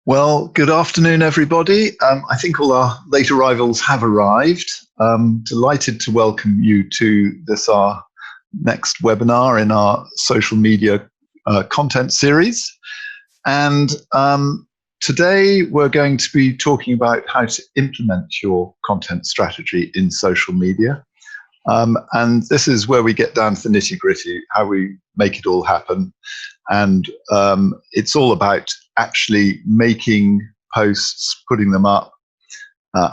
Well, good afternoon, everybody. I think all our late arrivals have arrived. Delighted to welcome you to this, our next webinar in our social media content series. And today we're going to be talking about how to implement your content strategy in social media. And this is where we get down to the nitty-gritty, how we make it all happen. And it's all about actually making posts, putting them up,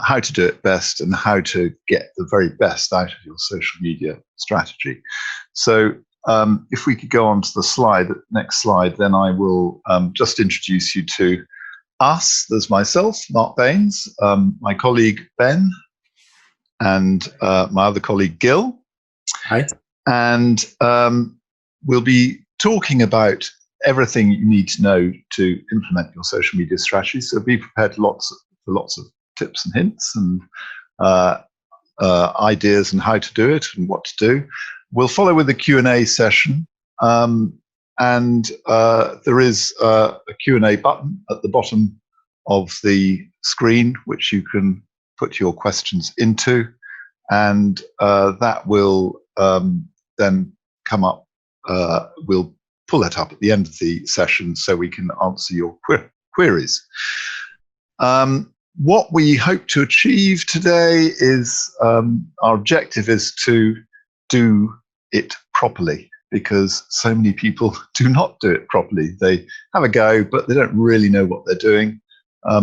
how to do it best, and how to get the very best out of your social media strategy. So if we could go on to the next slide, then I will just introduce you to us. There's myself, Mark Baines, my colleague Ben, and my other colleague Gil. Hi. And we'll be talking about everything you need to know to implement your social media strategy. So be prepared for lots of tips and hints and ideas on how to do it and what to do. We'll follow with a Q&A session. And there is a Q&A button at the bottom of the screen, which you can put your questions into. And that will then come up. We'll pull that up at the end of the session so we can answer your queries. What we hope to achieve today is our objective is to do it properly, because so many people do not do it properly. They have a go, but they don't really know what they're doing.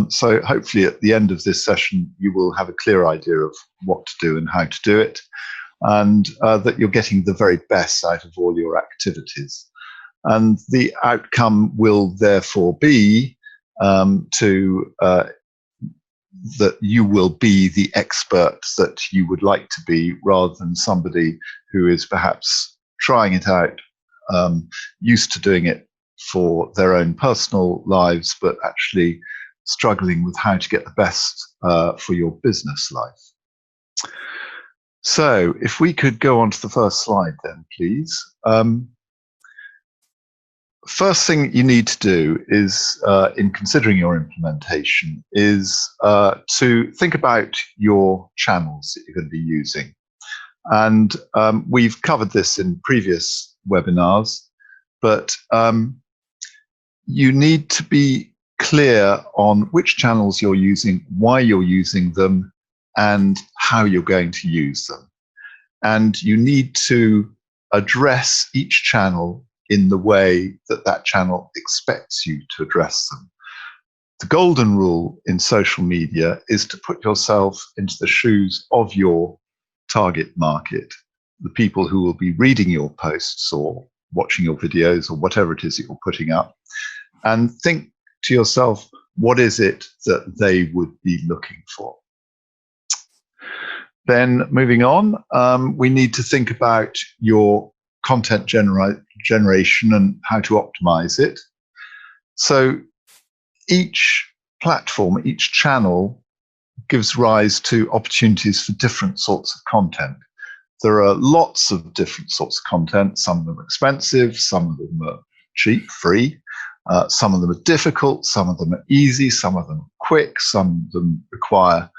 So hopefully at the end of this session, you will have a clear idea of what to do and how to do it, and that you're getting the very best out of all your activities. And the outcome will therefore be that you will be the expert that you would like to be, rather than somebody who is perhaps trying it out, used to doing it for their own personal lives, but actually struggling with how to get the best for your business life. So if we could go on to the first slide then, please. First thing you need to do is, in considering your implementation, is to think about your channels that you're going to be using. And we've covered this in previous webinars, but you need to be clear on which channels you're using, why you're using them, and how you're going to use them. And you need to address each channel in the way that that channel expects you to address them. The golden rule in social media is to put yourself into the shoes of your target market, the people who will be reading your posts or watching your videos or whatever it is that you're putting up, and think to yourself, what is it that they would be looking for? Then moving on, we need to think about your content generation and how to optimize it. So each platform, each channel gives rise to opportunities for different sorts of content. There are lots of different sorts of content. Some of them are expensive, some of them are cheap, free. Some of them are difficult, some of them are easy, some of them are quick, some of them require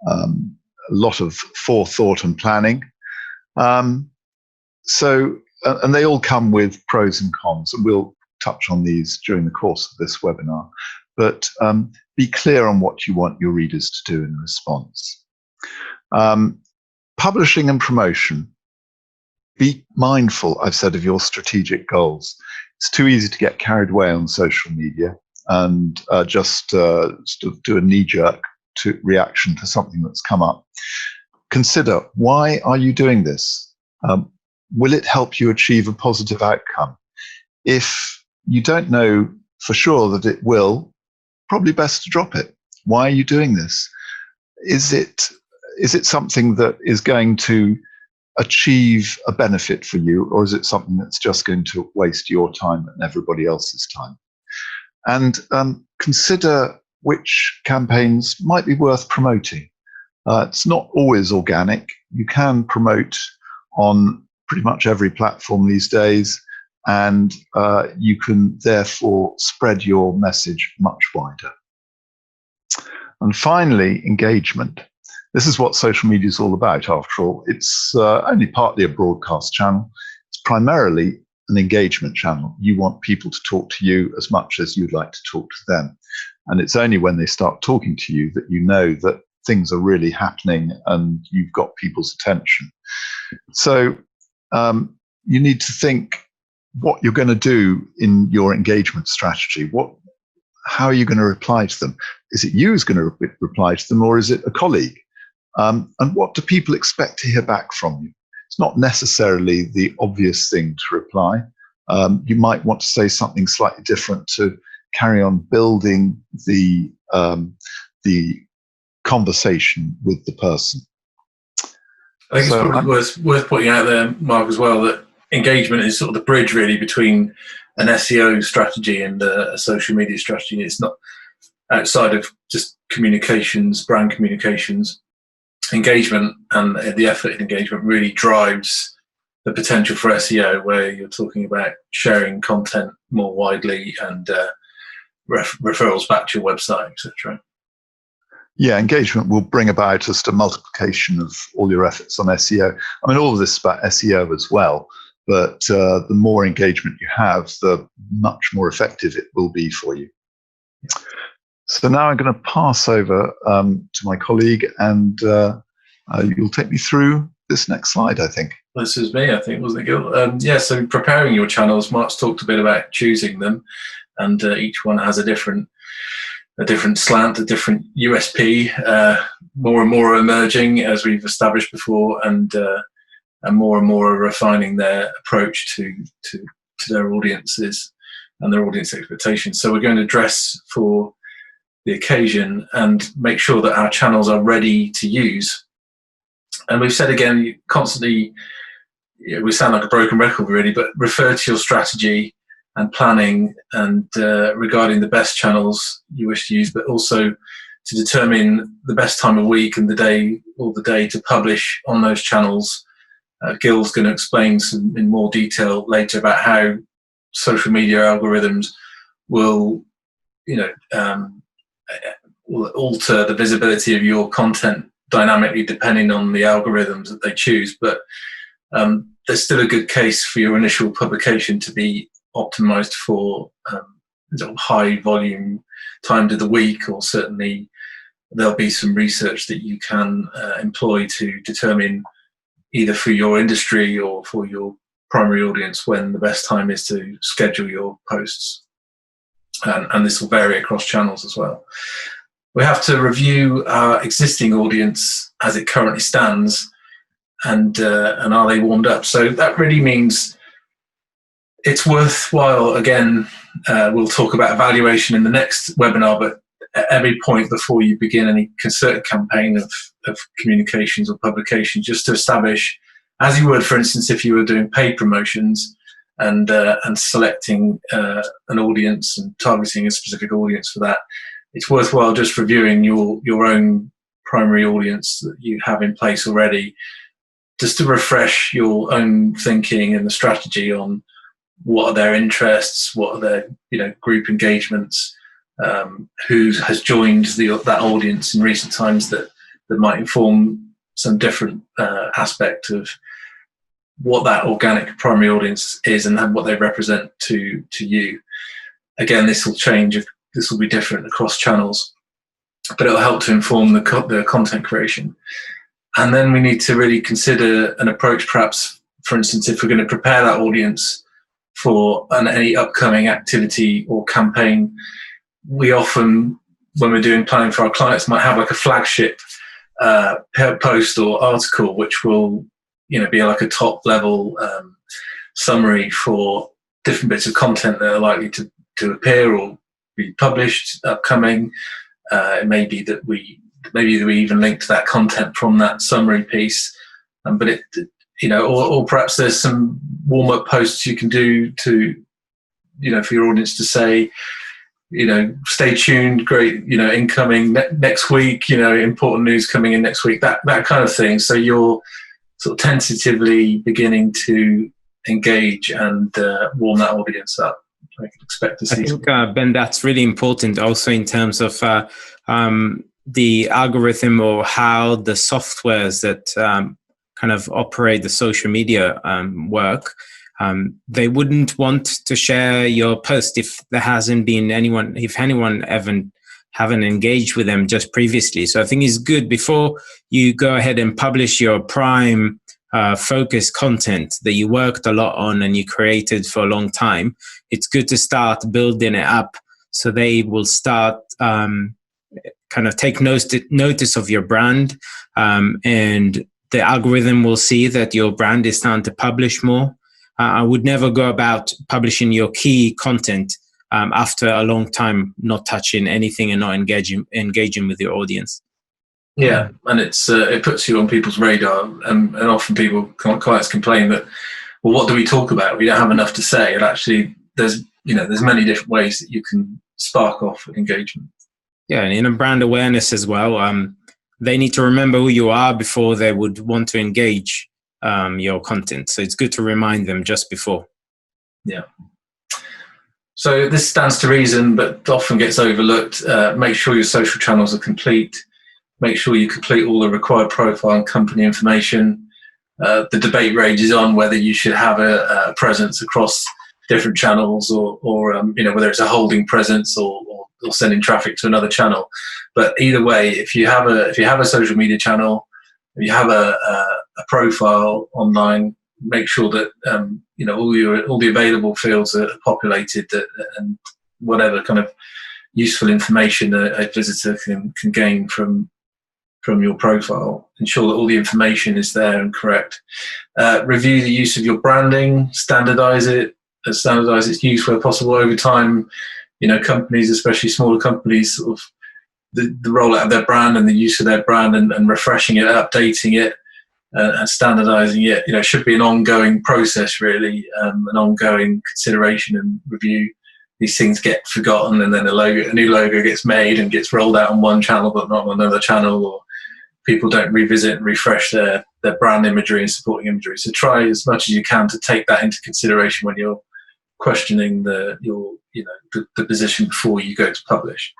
a lot of forethought and planning. And they all come with pros and cons, and we'll touch on these during the course of this webinar. But be clear on what you want your readers to do in response. Publishing and promotion. Be mindful, I've said, of your strategic goals. It's too easy to get carried away on social media and just do a knee-jerk reaction to something that's come up. Consider, why are you doing this? Will it help you achieve a positive outcome? If you don't know for sure that it will, probably best to drop it. Why are you doing this? Is it something that is going to achieve a benefit for you, or is it something that's just going to waste your time and everybody else's time? And consider which campaigns might be worth promoting. It's not always organic. You can promote on pretty much every platform these days, and you can therefore spread your message much wider. And finally, engagement. This is what social media is all about, after all. It's only partly a broadcast channel. It's primarily an engagement channel. You want people to talk to you as much as you'd like to talk to them. And it's only when they start talking to you that you know that things are really happening and you've got people's attention. So you need to think what you're going to do in your engagement strategy. How are you going to reply to them? Is it you who's going to reply to them, or is it a colleague? And what do people expect to hear back from you? It's not necessarily the obvious thing to reply. You might want to say something slightly different to carry on building the conversation with the person. I think it's probably worth pointing out there, Mark, as well, that engagement is sort of the bridge really between an SEO strategy and a social media strategy. It's not outside of just communications, brand communications. Engagement and the effort in engagement really drives the potential for SEO, where you're talking about sharing content more widely and referrals back to your website, etc. Yeah, engagement will bring about just a multiplication of all your efforts on SEO. I mean, all of this is about SEO as well, but the more engagement you have, the much more effective it will be for you. So now I'm going to pass over to my colleague, and you'll take me through this next slide, I think. This is me, I think, wasn't it, Gil? Yeah, so preparing your channels, Mark's talked a bit about choosing them, and each one has a different slant, a different USP. More and more emerging, as we've established before, and more are refining their approach to their audiences and their audience expectations. So we're going to dress for the occasion and make sure that our channels are ready to use. And we've said again, constantly, we sound like a broken record really, but refer to your strategy and planning and regarding the best channels you wish to use, but also to determine the best time of week and the day to publish on those channels. Gil's going to explain in more detail later about how social media algorithms will, will alter the visibility of your content dynamically depending on the algorithms that they choose. But there's still a good case for your initial publication to be optimized for high volume times of the week, or certainly there'll be some research that you can employ to determine, either for your industry or for your primary audience, when the best time is to schedule your posts. And this will vary across channels as well. We have to review our existing audience as it currently stands, and are they warmed up? So that really means it's worthwhile, again, we'll talk about evaluation in the next webinar, but at every point before you begin any concerted campaign of communications or publication, just to establish, as you would, for instance, if you were doing paid promotions and selecting an audience and targeting a specific audience for that, it's worthwhile just reviewing your own primary audience that you have in place already, just to refresh your own thinking and the strategy on what are their interests, what are their group engagements, who has joined that audience in recent times that might inform some different aspect of what that organic primary audience is and what they represent to you. Again, this will change. This will be different across channels, but it'll help to inform the content creation. And then we need to really consider an approach, perhaps, for instance, if we're going to prepare that audience for any upcoming activity or campaign, we often, when we're doing planning for our clients, might have like a flagship post or article, which will be like a top level summary for different bits of content that are likely to appear or be published upcoming. It may be that we even link to that content from that summary piece, but or perhaps there's some warm-up posts you can do to for your audience to say, stay tuned, great, incoming next week, important news coming in next week, that kind of thing. So you're sort of tentatively beginning to engage and warm that audience up. I can expect to see. I think, Ben, that's really important also in terms of the algorithm or how the softwares that kind of operate the social media work, they wouldn't want to share your post if there hasn't been anyone, if anyone haven't engaged with them just previously. So I think it's good before you go ahead and publish your prime focused content that you worked a lot on and you created for a long time. It's good to start building it up so they will start kind of take notice of your brand, and the algorithm will see that your brand is starting to publish more. I would never go about publishing your key content after a long time not touching anything and not engaging with your audience. Yeah, and it puts you on people's radar, and often clients complain that, well, what do we talk about? We don't have enough to say. And actually, there's many different ways that you can spark off engagement. Yeah, and in a brand awareness as well, they need to remember who you are before they would want to engage your content. So it's good to remind them just before. Yeah. So this stands to reason, but often gets overlooked. Make sure your social channels are complete. Make sure you complete all the required profile and company information. The debate rages on whether you should have a presence across different channels or whether it's a holding presence or sending traffic to another channel. But either way, if you have a social media channel, if you have a profile online, make sure that all the available fields are populated, and whatever kind of useful information a visitor can gain from your profile, ensure that all the information is there and correct. Review the use of your branding, standardize its use where possible. Over time, companies, especially smaller companies, sort of the rollout of their brand and the use of their brand and refreshing it, updating it, and standardizing it, should be an ongoing process, really, an ongoing consideration and review. These things get forgotten, and then a new logo gets made and gets rolled out on one channel but not on another channel, or people don't revisit and refresh their brand imagery and supporting imagery. So try as much as you can to take that into consideration when you're questioning the position before you go to publish.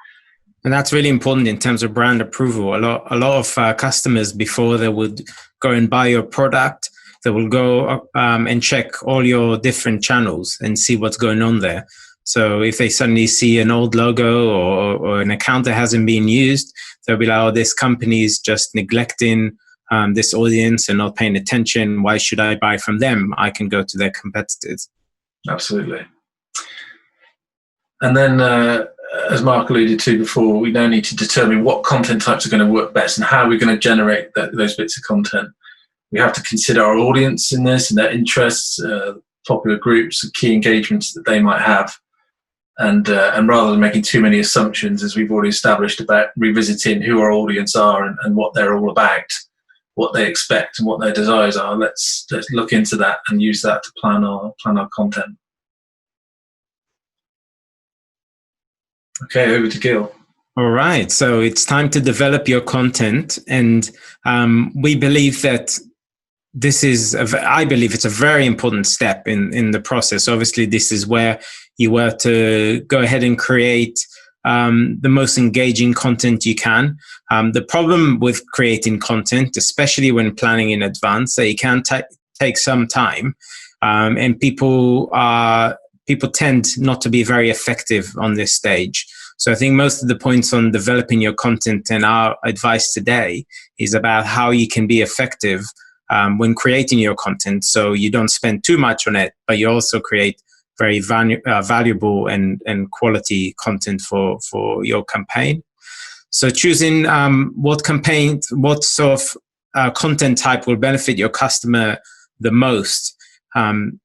And that's really important in terms of brand approval. A lot of customers, before they would go and buy your product, they will go and check all your different channels and see what's going on there. So if they suddenly see an old logo or an account that hasn't been used, they'll be like, oh, this company is just neglecting this audience and not paying attention. Why should I buy from them? I can go to their competitors. Absolutely. And then, as Mark alluded to before, we now need to determine what content types are going to work best and how we're going to generate those bits of content. We have to consider our audience in this and their interests, popular groups, key engagements that they might have. And rather than making too many assumptions, as we've already established, about revisiting who our audience are and what they're all about, what they expect and what their desires are, let's look into that and use that to plan our content. Okay, over to Gil. All right, so it's time to develop your content, and we believe that I believe it's a very important step in the process. Obviously, this is where you were to go ahead and create the most engaging content you can. The problem with creating content, especially when planning in advance, that it can take some time, and people tend not to be very effective on this stage. So I think most of the points on developing your content and our advice today is about how you can be effective when creating your content, so you don't spend too much on it, but you also create very valuable and quality content for your campaign. So choosing what sort of content type will benefit your customer the most.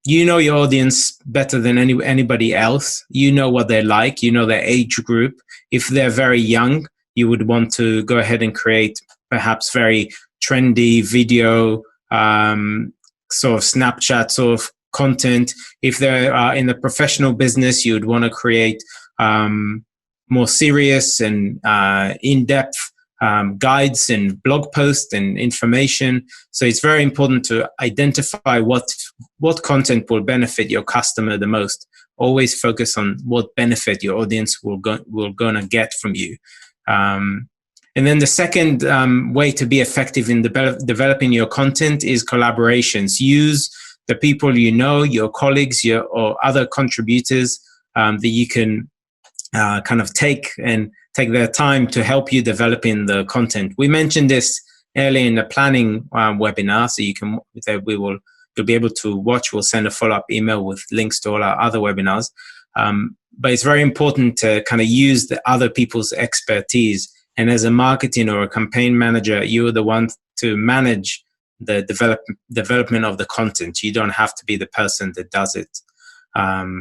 You know your audience better than anybody else. You know what they like. You know their age group. If they're very young, you would want to go ahead and create perhaps very trendy video, sort of Snapchat sort of content. If they're in the professional business, you would want to create more serious and in-depth guides and blog posts and information. So it's very important to identify what content will benefit your customer the most. Always focus on what benefit your audience will gonna get from you. And And then the second way to be effective in developing your content is collaborations. Use the people you know, your colleagues, or other contributors that you can kind of take their time to help you develop in the content. We mentioned this earlier in the planning webinar, so you'll be able to watch. We'll send a follow-up email with links to all our other webinars. But it's very important to kind of use the other people's expertise. And as a marketing or a campaign manager, you're the one to manage the development of the content. You don't have to be the person that does it. I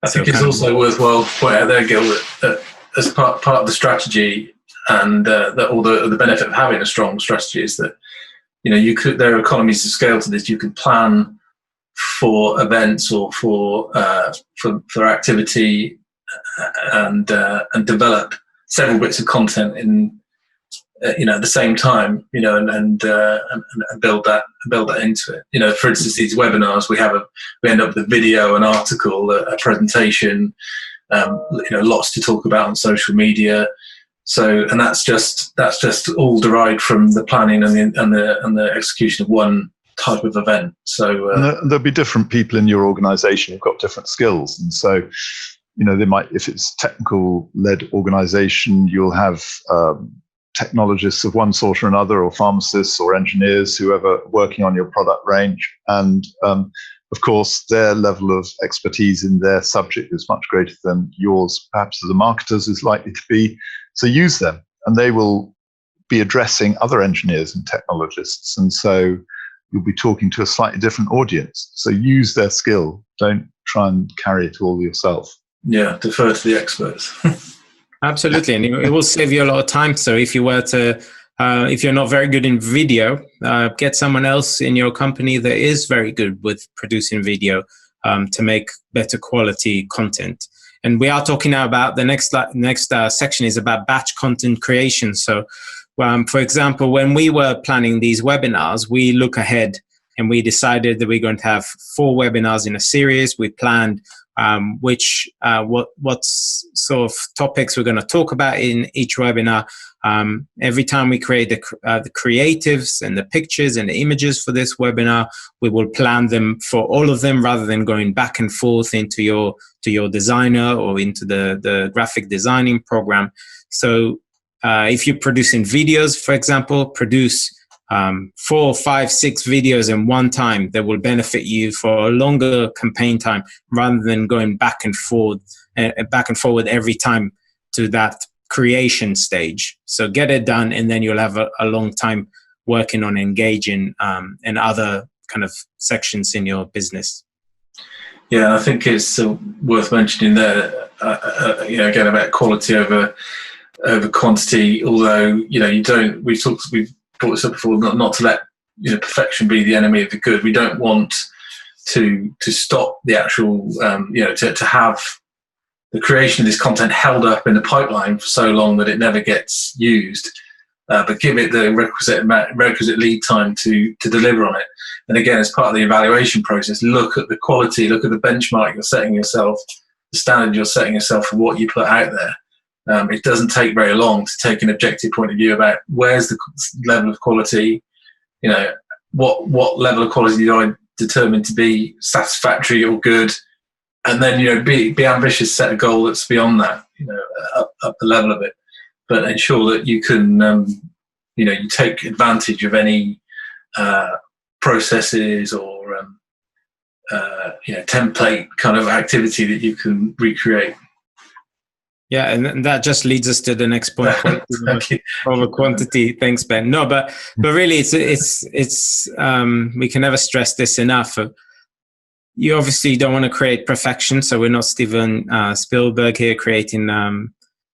think it's also worthwhile pointing out there, Gil, that as part of the strategy and the benefit of having a strong strategy is that, there are economies of scale to this. You could plan for events or for activity and develop several bits of content in at the same time, and build that into it. For instance, these webinars, we end up with a video, an article, a presentation, lots to talk about on social media. So, and that's just all derived from the planning and the execution of one type of event. So there'll be different people in your organization who've got different skills, and so they might, if it's technical led organization, you'll have technologists of one sort or another, or pharmacists or engineers, whoever working on your product range. And of course, their level of expertise in their subject is much greater than yours, perhaps as a marketer's is likely to be. So use them, and they will be addressing other engineers and technologists. And so you'll be talking to a slightly different audience. So use their skill. Don't try and carry it all yourself. Yeah, defer to the experts. Absolutely, and it will save you a lot of time. So if you were to, if you're not very good in video, get someone else in your company that is very good with producing video to make better quality content. And we are talking now about the next section is about batch content creation. So, for example, when we were planning these webinars, we look ahead and we decided that we're going to have 4 webinars in a series. We planned what sort of topics we're going to talk about in each webinar. Every time we create the creatives and the pictures and the images for this webinar, we will plan them for all of them rather than going back and forth into your designer or into the graphic designing program. So if you're producing videos, for example, produce 4, 5, 6 videos in one time that will benefit you for a longer campaign time, rather than going back and forward every time to that creation stage. So get it done, and then you'll have a long time working on engaging and other kind of sections in your business. Yeah, I think it's worth mentioning there, again, about quality over quantity. Although we've brought this up before, not to let perfection be the enemy of the good. We don't want to stop the actual to have the creation of this content held up in the pipeline for so long that it never gets used, but give it the requisite lead time to deliver on it. And again, as part of the evaluation process, look at the quality, look at the benchmark you're setting yourself, the standard you're setting yourself for what you put out there. It doesn't take very long to take an objective point of view about where's the level of quality, what level of quality do I determine to be satisfactory or good, and then be ambitious, set a goal that's beyond that, up the level of it, but ensure that you can you take advantage of any processes or template kind of activity that you can recreate. Yeah, and that just leads us to the next point over quantity. Thanks, Ben. No, but really, it's we can never stress this enough. You obviously don't want to create perfection, so we're not Steven Spielberg here creating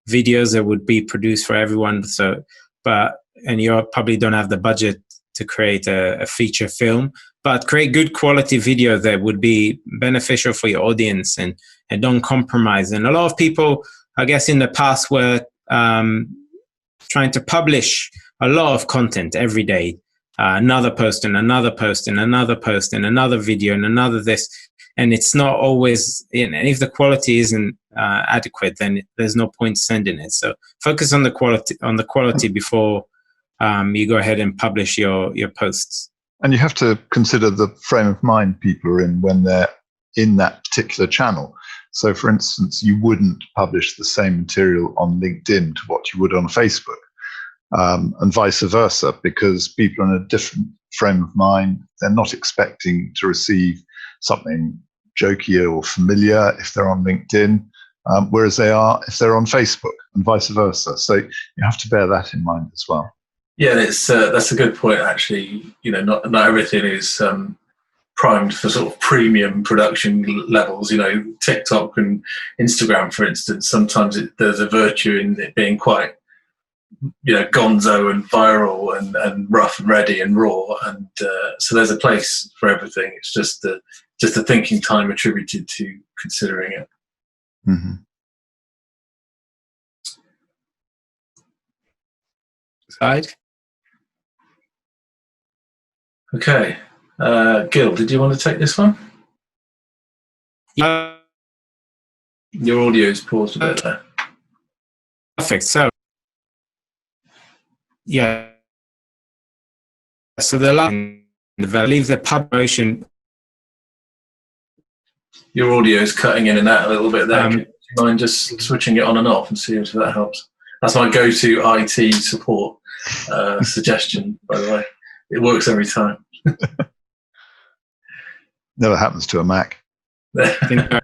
videos that would be produced for everyone. So, and you probably don't have the budget to create a feature film, but create good quality video that would be beneficial for your audience and don't compromise. And a lot of people, I guess, in the past were trying to publish a lot of content every day, another post and another post and another post and another video and another this. and it's not always, and if the quality isn't adequate, then there's no point sending it. So focus on the quality before you go ahead and publish your posts. And you have to consider the frame of mind people are in when they're in that particular channel. So, for instance, you wouldn't publish the same material on LinkedIn to what you would on Facebook, and vice versa, because people are in a different frame of mind. They're not expecting to receive something jokier or familiar if they're on LinkedIn, whereas they are if they're on Facebook, and vice versa. So you have to bear that in mind as well. Yeah, that's a good point, actually. Not everything is primed for sort of premium production levels. TikTok and Instagram, for instance, sometimes there's a virtue in it being quite, gonzo and viral and rough and ready and raw. And so there's a place for everything. It's just the thinking time attributed to considering it. Mm-hmm. Slide. Okay. Gil, did you want to take this one? Yeah. Your audio is paused a bit there. Perfect. So, yeah. So I believe the promotion. Your audio is cutting in and out a little bit there. Do you mind just switching it on and off and see if that helps? That's my go-to IT support suggestion, by the way. It works every time. Never happens to a Mac. It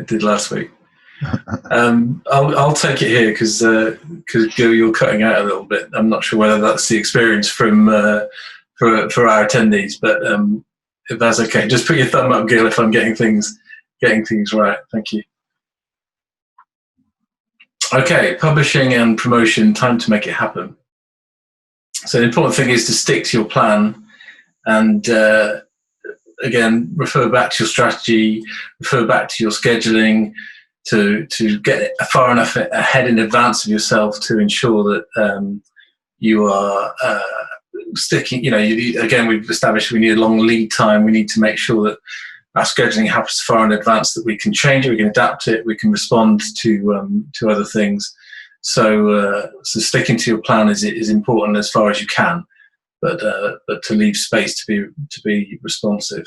did last week. I'll take it here because Gil, you're cutting out a little bit. I'm not sure whether that's the experience from for our attendees, but if that's okay, just put your thumb up, Gil, if I'm getting things right. Thank you. Okay, publishing and promotion, time to make it happen. So the important thing is to stick to your plan and again, refer back to your strategy, refer back to your scheduling to get far enough ahead in advance of yourself to ensure that you are sticking. Again, we've established we need a long lead time. We need to make sure that our scheduling happens far in advance, that we can change it, we can adapt it, we can respond to other things. So sticking to your plan is important as far as you can, but to leave space to be responsive.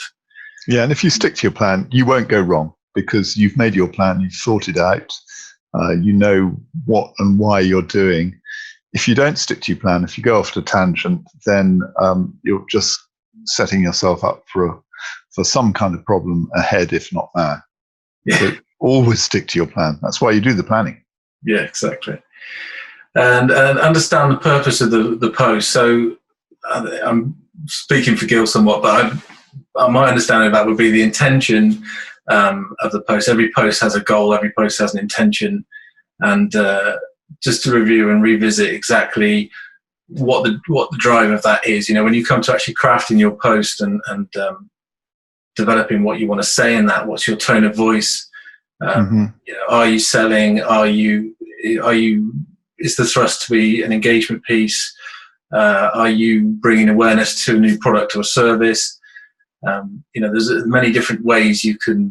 Yeah, and if you stick to your plan, you won't go wrong because you've made your plan, you've thought it out, you know what and why you're doing. If you don't stick to your plan, if you go off to tangent, then you're just setting yourself up for some kind of problem ahead, if not now. Yeah. So always stick to your plan. That's why you do the planning. Yeah, exactly. And understand the purpose of the post. So I'm speaking for Gil somewhat, but my understanding of that would be the intention of the post. Every post has a goal. Every post has an intention. And just to review and revisit exactly what the drive of that is. When you come to actually crafting your post and developing what you want to say in that, what's your tone of voice? Are you selling? Is the thrust to be an engagement piece? Are you bringing awareness to a new product or service? There's many different ways you can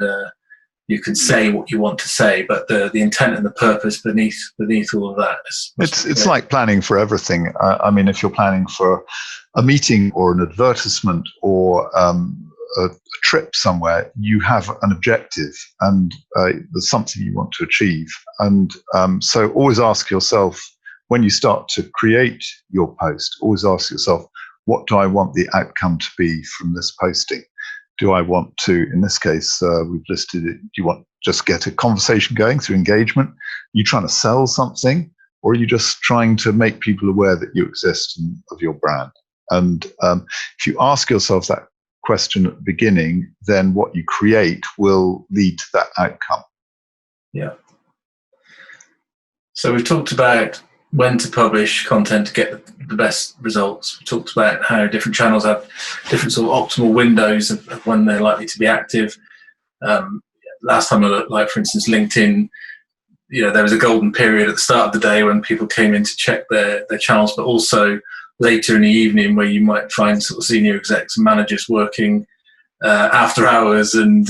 say what you want to say, but the intent and the purpose beneath all of that. It's like planning for everything. I mean, if you're planning for a meeting or an advertisement or a trip somewhere, you have an objective and there's something you want to achieve. And so always ask yourself, when you start to create your post, always ask yourself, what do I want the outcome to be from this posting? Do I want to, in this case, we've listed it, do you want just get a conversation going through engagement? Are you trying to sell something? Or are you just trying to make people aware that you exist and of your brand? And if you ask yourself that question at the beginning, then what you create will lead to that outcome. Yeah. So we've talked about when to publish content to get the best results. We talked about how different channels have different sort of optimal windows of when they're likely to be active. Last time I looked, like for instance, LinkedIn, there was a golden period at the start of the day when people came in to check their channels, but also later in the evening where you might find sort of senior execs and managers working after hours, and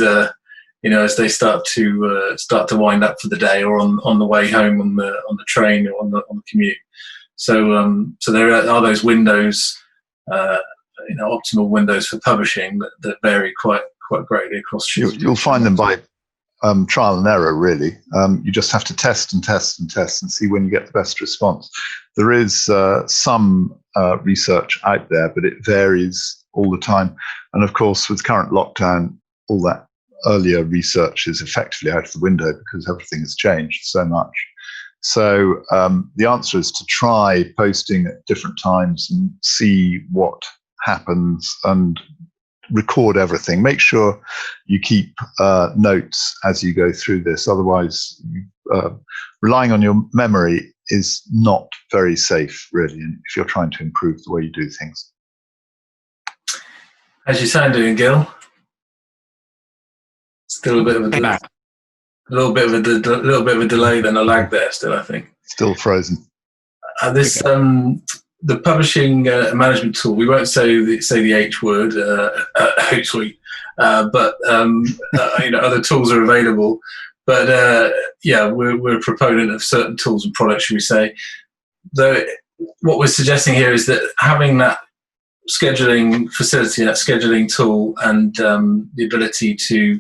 as they start to wind up for the day, or on the way home on the train, or on the commute. So there are those windows, optimal windows for publishing that vary quite greatly across shifts. You'll find them by trial and error, really. You just have to test and test and test and see when you get the best response. There is some research out there, but it varies all the time. And of course, with current lockdown, all that earlier research is effectively out of the window because everything has changed so much. So the answer is to try posting at different times and see what happens and record everything. Make sure you keep notes as you go through this. Otherwise, relying on your memory is not very safe, really, if you're trying to improve the way you do things. How's your sound doing, Gil? Still a bit of a delay. A little bit of a delay, then a lag there. Still, I think. Still frozen. The publishing management tool. We won't say the H word, Hootsuite, but other tools are available. But we're a proponent of certain tools and products, should we say? Though what we're suggesting here is that having that scheduling facility, that scheduling tool, and the ability to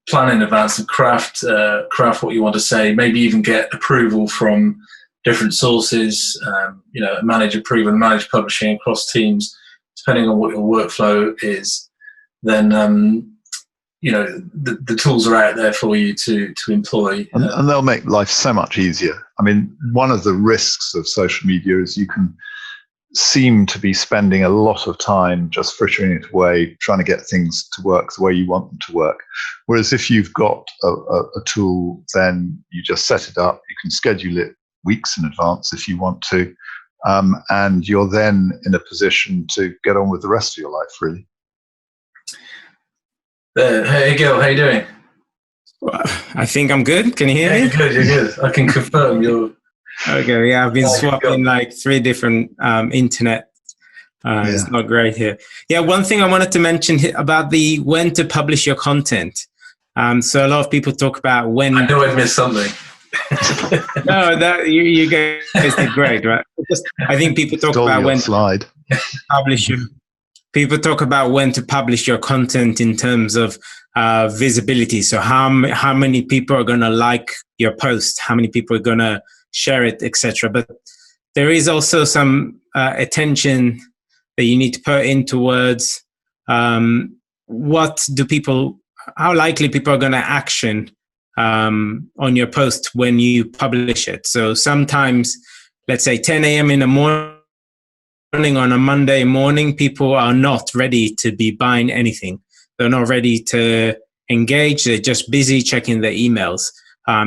plan in advance and craft what you want to say, maybe even get approval from different sources, manage approval and manage publishing across teams, depending on what your workflow is, then the tools are out there for you to employ. And they'll make life so much easier. I mean, one of the risks of social media is you can seem to be spending a lot of time just frittering it away, trying to get things to work the way you want them to work. Whereas if you've got a tool, then you just set it up, you can schedule it weeks in advance if you want to, and you're then in a position to get on with the rest of your life, really. Hey Gil, how you doing? Well, I think I'm good. Can you hear me? You're good. I can confirm you're... Okay, yeah, I've been swapping like 3 different internet. It's not great here. Yeah, one thing I wanted to mention about the when to publish your content. So a lot of people talk about when... I know I've missed something. No, that you guys did great, right? I think people talk about when slide. Publish your... People talk about when to publish your content in terms of visibility. So how many people are going to like your post? How many people are going to share it, etc. But there is also some attention that you need to put in towards how likely people are going to action on your post when you publish it. So sometimes, let's say 10 a.m. in the morning on a Monday morning, people are not ready to be buying anything. They're not ready to engage. They're just busy checking their emails.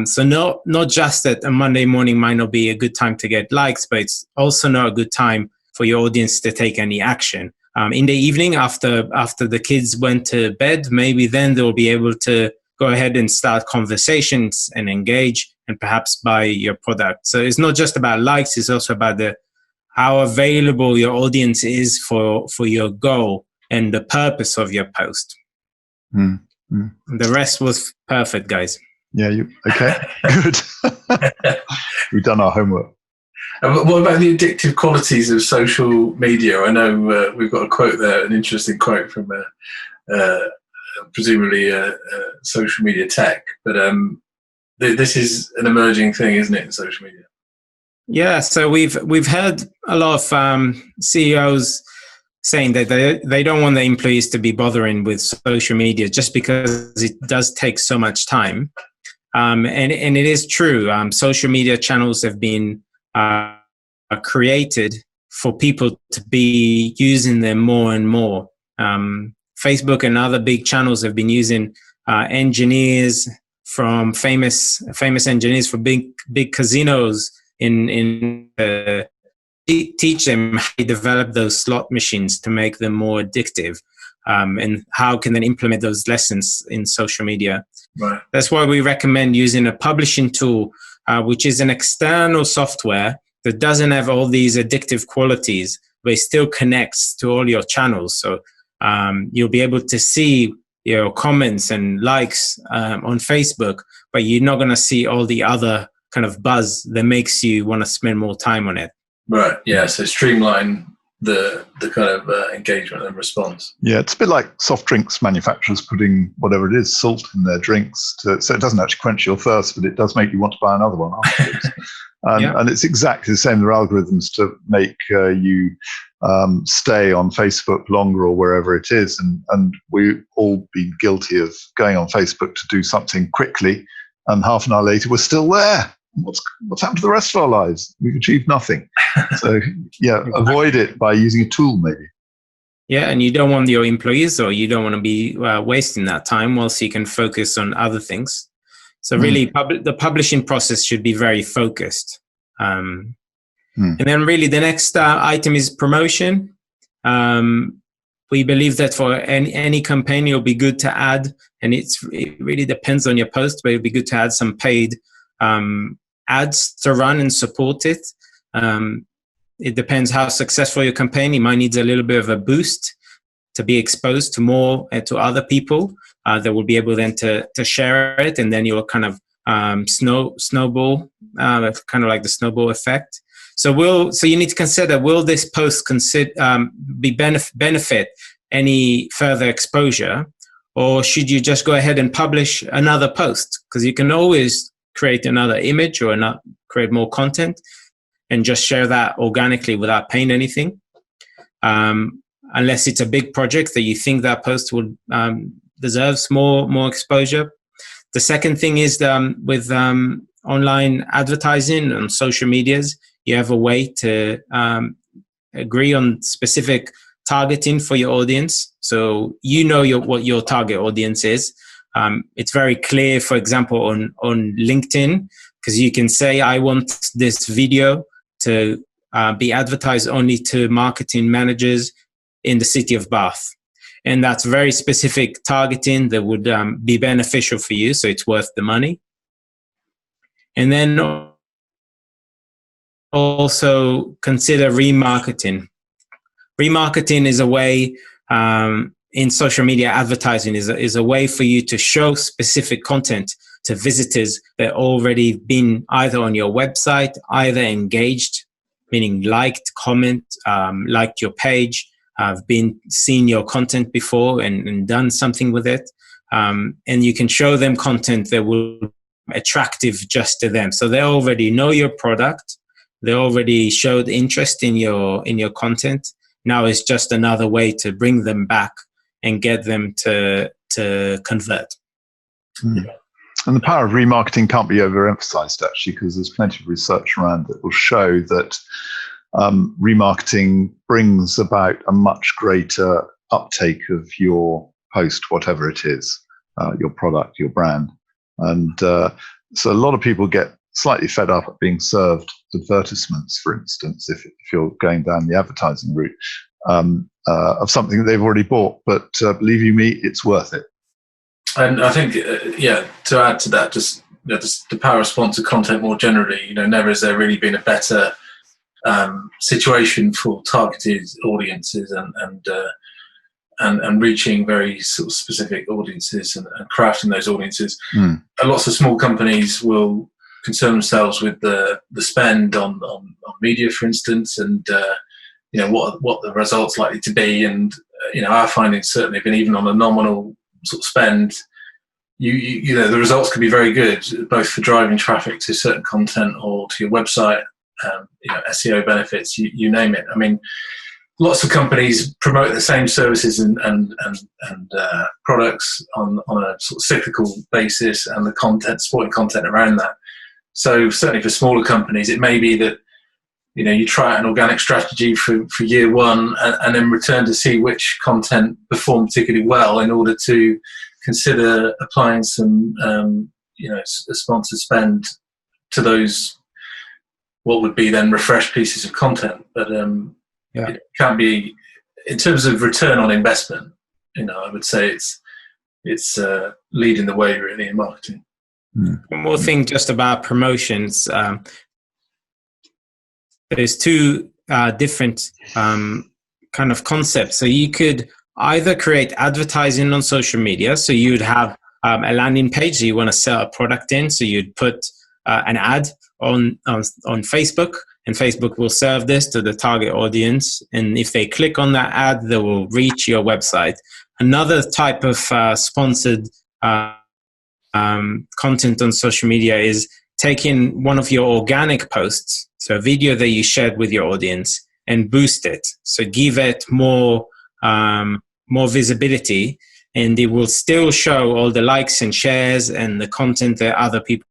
So not just that a Monday morning might not be a good time to get likes, but it's also not a good time for your audience to take any action. In the evening, after the kids went to bed, maybe then they'll be able to go ahead and start conversations and engage and perhaps buy your product. So it's not just about likes, it's also about how available your audience is for your goal and the purpose of your post. The rest was perfect, guys. Yeah, okay? Good. We've done our homework. What about the addictive qualities of social media? I know we've got a quote there, an interesting quote from presumably social media tech, but this is an emerging thing, isn't it, in social media? Yeah, so we've heard a lot of CEOs saying that they don't want the employees to be bothering with social media just because it does take so much time. And it is true. Social media channels have been created for people to be using them more and more. Facebook and other big channels have been using engineers from famous engineers for big casinos in teach them how to develop those slot machines to make them more addictive, and how can they implement those lessons in social media. Right. That's why we recommend using a publishing tool, which is an external software that doesn't have all these addictive qualities, but it still connects to all your channels. So You'll be able to see your comments and likes on Facebook, but you're not going to see all the other kind of buzz that makes you want to spend more time on it. Right. Yeah. So streamline the kind of engagement and response. Yeah, it's a bit like soft drinks manufacturers putting whatever it is, salt in their drinks, so it doesn't actually quench your thirst, but it does make you want to buy another one afterwards. And it's exactly the same. There are algorithms to make you stay on Facebook longer or wherever it is. And we've all been guilty of going on Facebook to do something quickly, and half an hour later we're still there. What's happened to the rest of our lives? We've achieved nothing. So yeah, avoid it by using a tool maybe. Yeah, and you don't want your employees, or you don't want to be wasting that time whilst you can focus on other things. So really, the publishing process should be very focused. And then really the next item is promotion. We believe that for any campaign, it'll be good to add, and it really depends on your post, but it'll be good to add some paid ads to run and support it. It depends how successful your campaign. You might need a little bit of a boost to be exposed to more to other people that will be able then to share it, and then you'll kind of snowball, kind of like the snowball effect. So you need to consider, will this post benefit any further exposure, or should you just go ahead and publish another post? Because you can always create another image or create more content and just share that organically without paying anything, unless it's a big project that you think that post would deserves more exposure. The second thing is with online advertising on social medias, you have a way to agree on specific targeting for your audience. So you know what your target audience is. It's very clear, for example, on LinkedIn, because you can say, I want this video to be advertised only to marketing managers in the city of Bath. And that's very specific targeting that would be beneficial for you, so it's worth the money. And then also consider remarketing. Remarketing is a way, in social media advertising, is a way for you to show specific content to visitors that already been either on your website, either engaged, meaning liked, liked your page, have seen your content before and done something with it. And you can show them content that will be attractive just to them. So they already know your product. They already showed interest in your content. Now it's just another way to bring them back and get them to convert. And the power of remarketing can't be overemphasized, actually, because there's plenty of research around that will show that remarketing brings about a much greater uptake of your post, whatever it is, your product, your brand. And so a lot of people get slightly fed up at being served advertisements, for instance, if you're going down the advertising route, of something that they've already bought. But believe you me, it's worth it. And I think, to add to that, just the power of sponsored content more generally, never has there really been a better situation for targeted audiences and reaching very sort of specific audiences and crafting those audiences. Lots of small companies will concern themselves with the spend on media, for instance, and what the results likely to be. And our findings certainly have been, even on a nominal sort of spend, the results can be very good, both for driving traffic to certain content or to your website, SEO benefits, you name it. I mean, lots of companies promote the same services and products on a sort of cyclical basis, and the supporting content around that. So certainly for smaller companies, it may be that you try out an organic strategy for year one, and then return to see which content performed particularly well in order to consider applying some sponsored spend to those what would be then refreshed pieces of content. But it can be, in terms of return on investment, I would say it's leading the way really in marketing. One more thing just about promotions. There's two different kind of concepts. So you could either create advertising on social media. So you'd have a landing page that you want to sell a product in. So you'd put an ad on Facebook, and Facebook will serve this to the target audience. And if they click on that ad, they will reach your website. Another type of sponsored content on social media is taking one of your organic posts, so a video that you shared with your audience, and boost it. So give it more visibility, and it will still show all the likes and shares and the content that other people,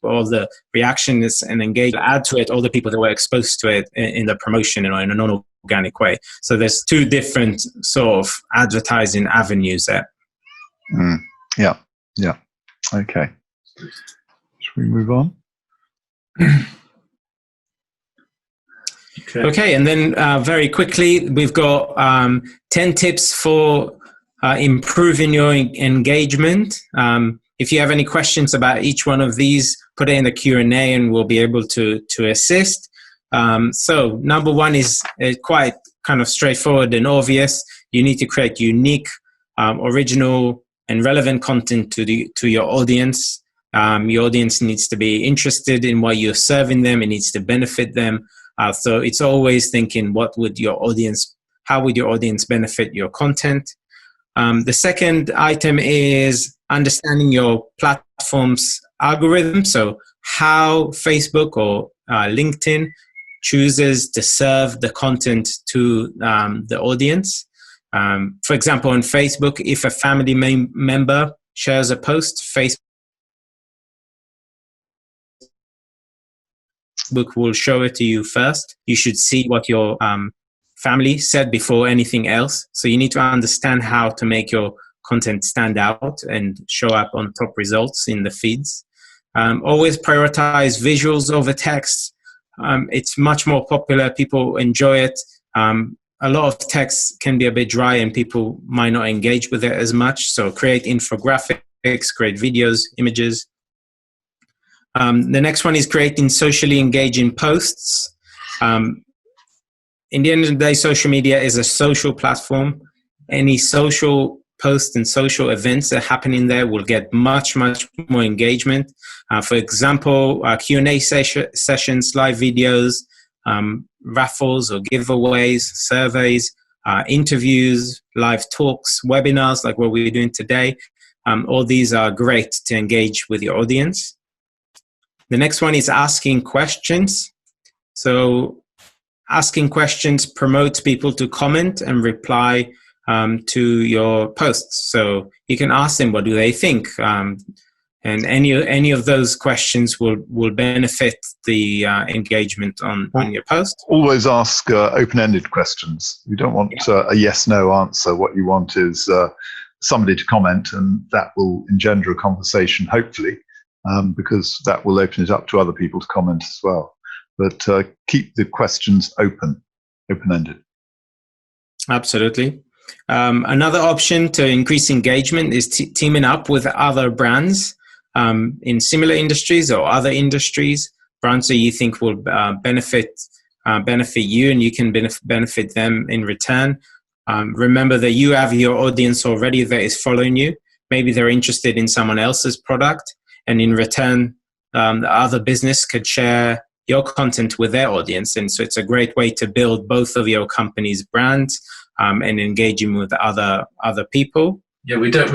all the reactions and engage, add to it all the people that were exposed to it in the promotion or in a non-organic way. So there's two different sort of advertising avenues there. Yeah. Okay. Should we move on? Okay, and then very quickly, we've got 10 tips for improving your engagement. If you have any questions about each one of these, put it in the Q&A and we'll be able to assist. So number one is quite kind of straightforward and obvious. You need to create unique, original and relevant content to your audience. Your audience needs to be interested in what you're serving them. It needs to benefit them. So it's always thinking, how would your audience benefit your content? The second item is understanding your platform's algorithm. So how Facebook or LinkedIn chooses to serve the content to the audience. For example, on Facebook, if a family member shares a post, Facebook will show it to you first. You should see what your family said before anything else. So you need to understand how to make your content stand out and show up on top results in the feeds. Always prioritize visuals over text. It's much more popular. People enjoy it. A lot of text can be a bit dry and people might not engage with it as much. So create infographics, create videos, images. The next one is creating socially engaging posts. In the end of the day, social media is a social platform. Any social posts and social events that are happening there will get much, much more engagement. For example, Q&A sessions, live videos, raffles or giveaways, surveys, interviews, live talks, webinars like what we're doing today. All these are great to engage with your audience. The next one is asking questions. So asking questions promotes people to comment and reply to your posts. So you can ask them, what do they think? And any of those questions will benefit the engagement on your post. Always ask open-ended questions. You don't want a yes/no answer. What you want is somebody to comment, and that will engender a conversation, hopefully, because that will open it up to other people to comment as well. But keep the questions open-ended. Absolutely. Another option to increase engagement is teaming up with other brands in similar industries or other industries, brands that you think will benefit you and you can benefit them in return. Remember that you have your audience already that is following you. Maybe they're interested in someone else's product, and in return, the other business could share your content with their audience. And so it's a great way to build both of your company's brands and engaging with other people. Yeah, we don't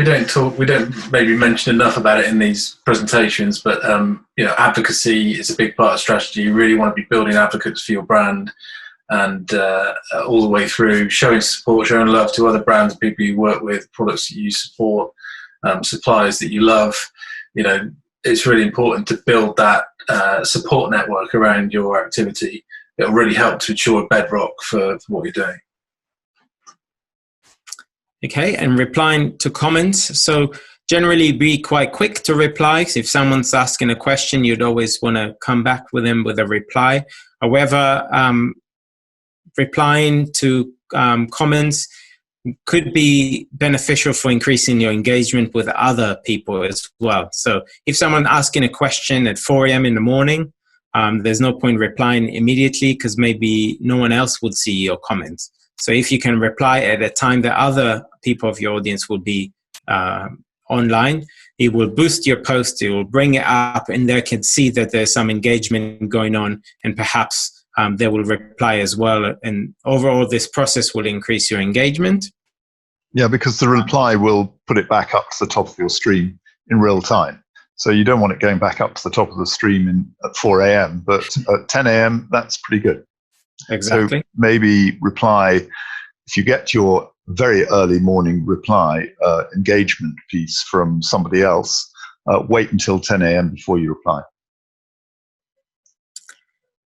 maybe mention enough about it in these presentations, but advocacy is a big part of strategy. You really want to be building advocates for your brand, and all the way through showing support, showing love to other brands, people you work with, products that you support, suppliers that you love. It's really important to build that support network around your activity. It'll really help to ensure a bedrock for what you're doing. Okay, and replying to comments. So generally be quite quick to reply. If someone's asking a question, you'd always want to come back with them with a reply. However, replying to comments could be beneficial for increasing your engagement with other people as well. So if someone asking a question at 4 a.m. in the morning, there's no point replying immediately because maybe no one else would see your comments. So if you can reply at a time that other people of your audience will be online, it will boost your post, it will bring it up, and they can see that there's some engagement going on, and perhaps they will reply as well. And overall, this process will increase your engagement. Yeah, because the reply will put it back up to the top of your stream in real time. So you don't want it going back up to the top of the stream at 4 a.m., but at 10 a.m., that's pretty good. Exactly. So maybe reply, if you get your very early morning reply engagement piece from somebody else, wait until 10 a.m. before you reply.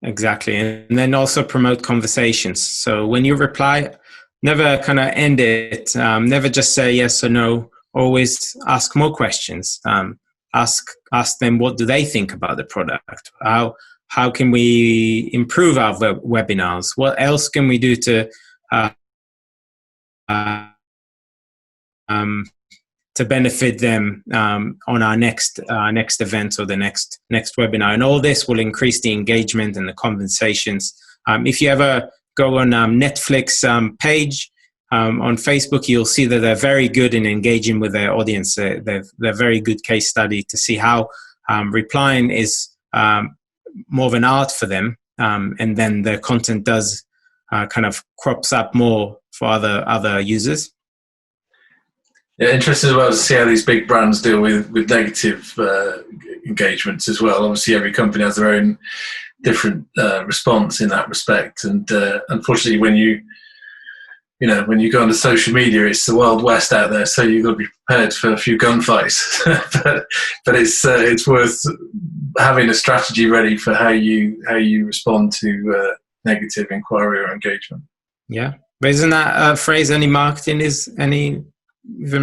Exactly. And then also promote conversations. So when you reply, never kind of end it. Never just say yes or no. Always ask more questions. Ask them, what do they think about the product? How can we improve our webinars? What else can we do to benefit them on our next event or the next webinar? And all this will increase the engagement and the conversations. If you ever go on Netflix page on Facebook, you'll see that they're very good in engaging with their audience. They're very good case study to see how replying is more of an art for them, and then their content does kind of crops up more for other users. Yeah, interesting as well to see how these big brands deal with negative engagements as well. Obviously, every company has their own different response in that respect, and unfortunately, when you go onto social media, it's the Wild West out there, so you've got to be prepared for a few gunfights. but it's worth having a strategy ready for how you respond to negative inquiry or engagement. Yeah, but isn't that a phrase? Even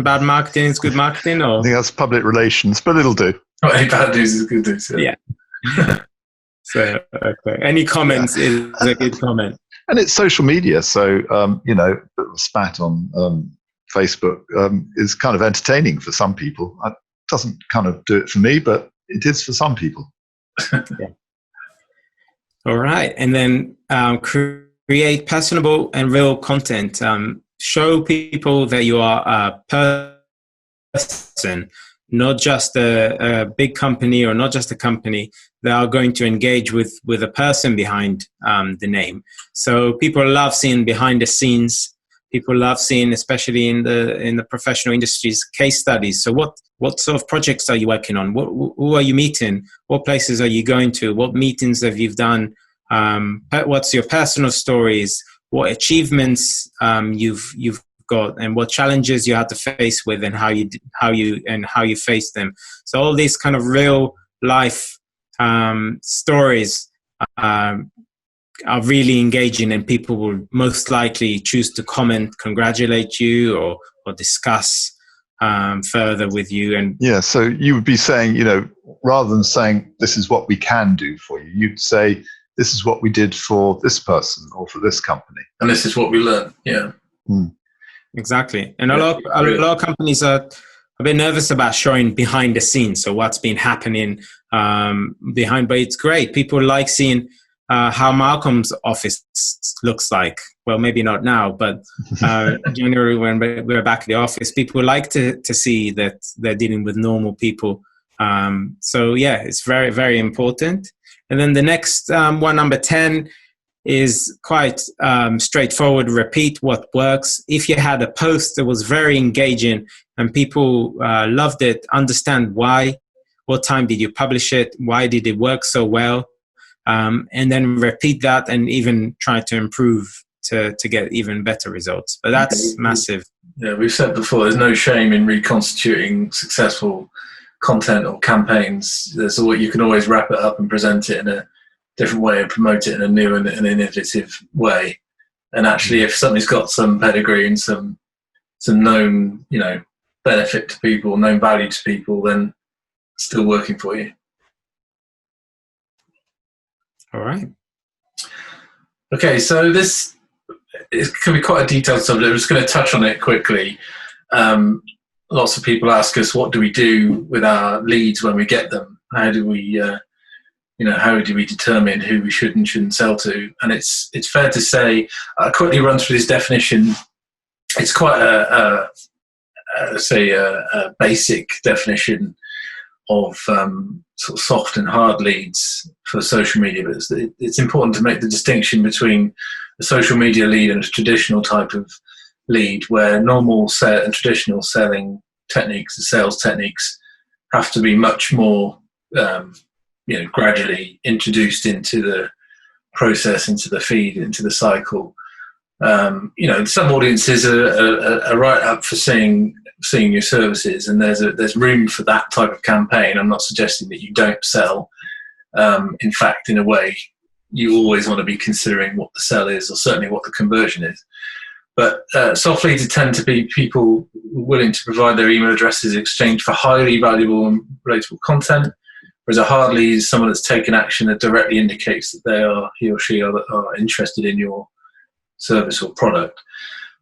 bad marketing is good marketing, or I think that's public relations, but it'll do. Any bad news is good news. Yeah. So okay. Any comments is a good comment. And it's social media, so spat on Facebook is kind of entertaining for some people. It doesn't kind of do it for me, but it is for some people. Yeah. All right, and then create personable and real content. Show people that you are a person, not just a big company or not just a company. They are going to engage with a person behind the name. So people love seeing behind the scenes. People love seeing, especially in the professional industries, case studies. So what sort of projects are you working on? Who are you meeting? What places are you going to? What meetings have you done? What's your personal stories? What achievements you've got, and what challenges you had to face with, and how you faced them. So all these kind of real life stories are really engaging, and people will most likely choose to comment, congratulate you, or discuss further with you. And yeah, so you would be saying, rather than saying this is what we can do for you, you'd say this is what we did for this person or for this company, and this is what we learned. Yeah. Exactly. And a lot of companies are a bit nervous about showing behind the scenes, so what's been happening behind, but it's great. People like seeing how Marcom's office looks like. Well, maybe not now, but January when we're back at the office, people like to see that they're dealing with normal people. So yeah, it's very, very important. And then the next one, number 10, is quite straightforward. Repeat what works. If you had a post that was very engaging and people loved it, understand why. What time did you publish it? Why did it work so well? And then repeat that and even try to improve to get even better results. But that's massive. Yeah, we've said before, there's no shame in reconstituting successful content or campaigns. You can always wrap it up and present it in a different way and promote it in a new and an innovative way. And actually, if something's got some pedigree and some known, benefit to people, known value to people, then it's still working for you. All right. Okay, so this can be quite a detailed subject. I'm just going to touch on it quickly. Lots of people ask us, what do we do with our leads when we get them? How do we how do we determine who we should and shouldn't sell to? And it's fair to say, I'll quickly run through this definition. It's quite a basic definition of sort of soft and hard leads for social media. But it's important to make the distinction between a social media lead and a traditional type of lead, where normal and traditional selling techniques, the sales techniques, have to be much more gradually introduced into the process, into the feed, into the cycle. Some audiences are right up for seeing your services, and there's room for that type of campaign. I'm not suggesting that you don't sell. In fact, in a way, you always want to be considering what the sell is, or certainly what the conversion is. But soft leads tend to be people willing to provide their email addresses in exchange for highly valuable and relatable content, whereas a hard lead is someone that's taken action that directly indicates that he or she are interested in your service or product.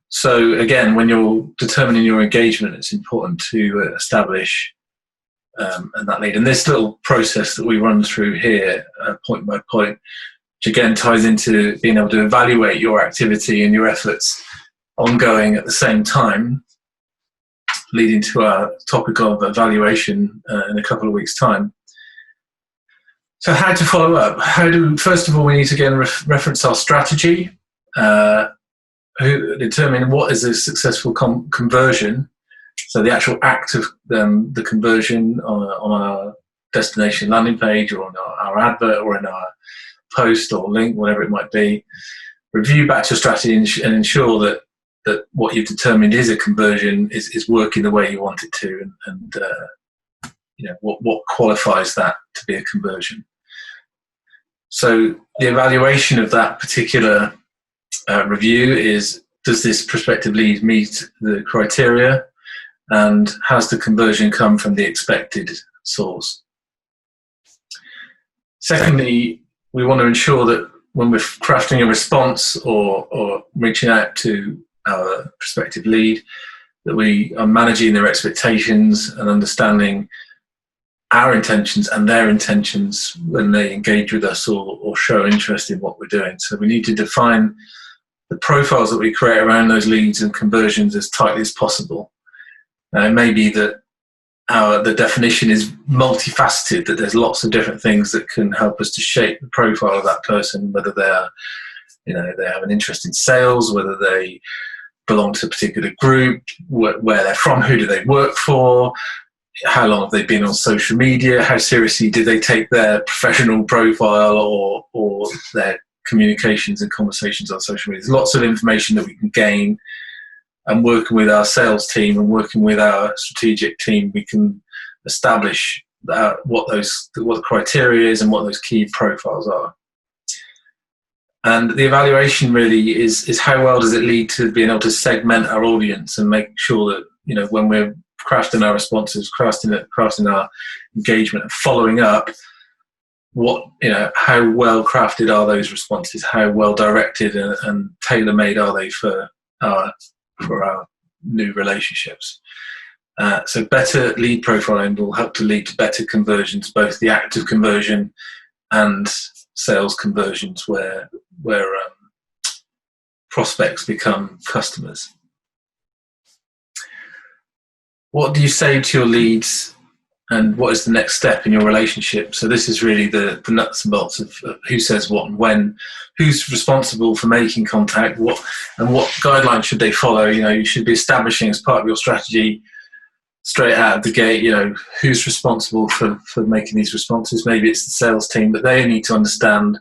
So again, when you're determining your engagement, it's important to establish and that lead. And this little process that we run through here, point by point, which again ties into being able to evaluate your activity and your efforts ongoing at the same time, leading to our topic of evaluation in a couple of weeks' time. So how to follow up? First of all, we need to again reference our strategy, determine what is a successful conversion. So the actual act of the conversion on our destination landing page, or on our advert, or in our post or link, whatever it might be. Review back to your strategy and ensure that what you've determined is a conversion is working the way you want it to, and what qualifies that to be a conversion. So the evaluation of that particular review is, does this prospective lead meet the criteria, and has the conversion come from the expected source? Secondly, we want to ensure that when we're crafting a response or reaching out to our prospective lead, that we are managing their expectations and understanding our intentions and their intentions when they engage with us or show interest in what we're doing. So we need to define the profiles that we create around those leads and conversions as tightly as possible. Now, it may be that the definition is multifaceted, that there's lots of different things that can help us to shape the profile of that person, whether they have an interest in sales, whether they belong to a particular group, where they're from, who do they work for, how long have they been on social media, how seriously do they take their professional profile or their communications and conversations on social media. There's lots of information that we can gain, and working with our sales team and working with our strategic team, we can establish what the criteria is and what those key profiles are. And the evaluation really is how well does it lead to being able to segment our audience and make sure that, when we're crafting our responses, crafting our engagement and following up, how well crafted are those responses? How well directed and tailor-made are they for our new relationships? So better lead profiling will help to lead to better conversions, both the active conversion and sales conversions, where prospects become customers. What do you say to your leads, and what is the next step in your relationship? So this is really the nuts and bolts of who says what and when, who's responsible for making contact, what guidelines should they follow. You should be establishing as part of your strategy straight out of the gate, who's responsible for making these responses. Maybe it's the sales team, but they need to understand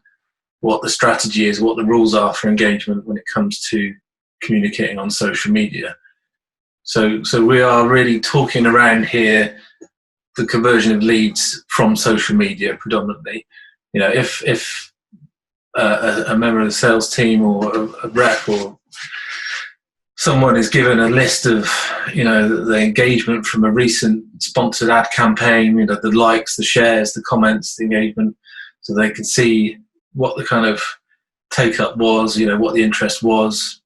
what the strategy is, what the rules are for engagement when it comes to communicating on social media. So we are really talking around here the conversion of leads from social media predominantly. If a member of the sales team or a rep or someone is given a list of the engagement from a recent sponsored ad campaign, the likes, the shares, the comments, the engagement, so they can see what the kind of take up was, what the interest was.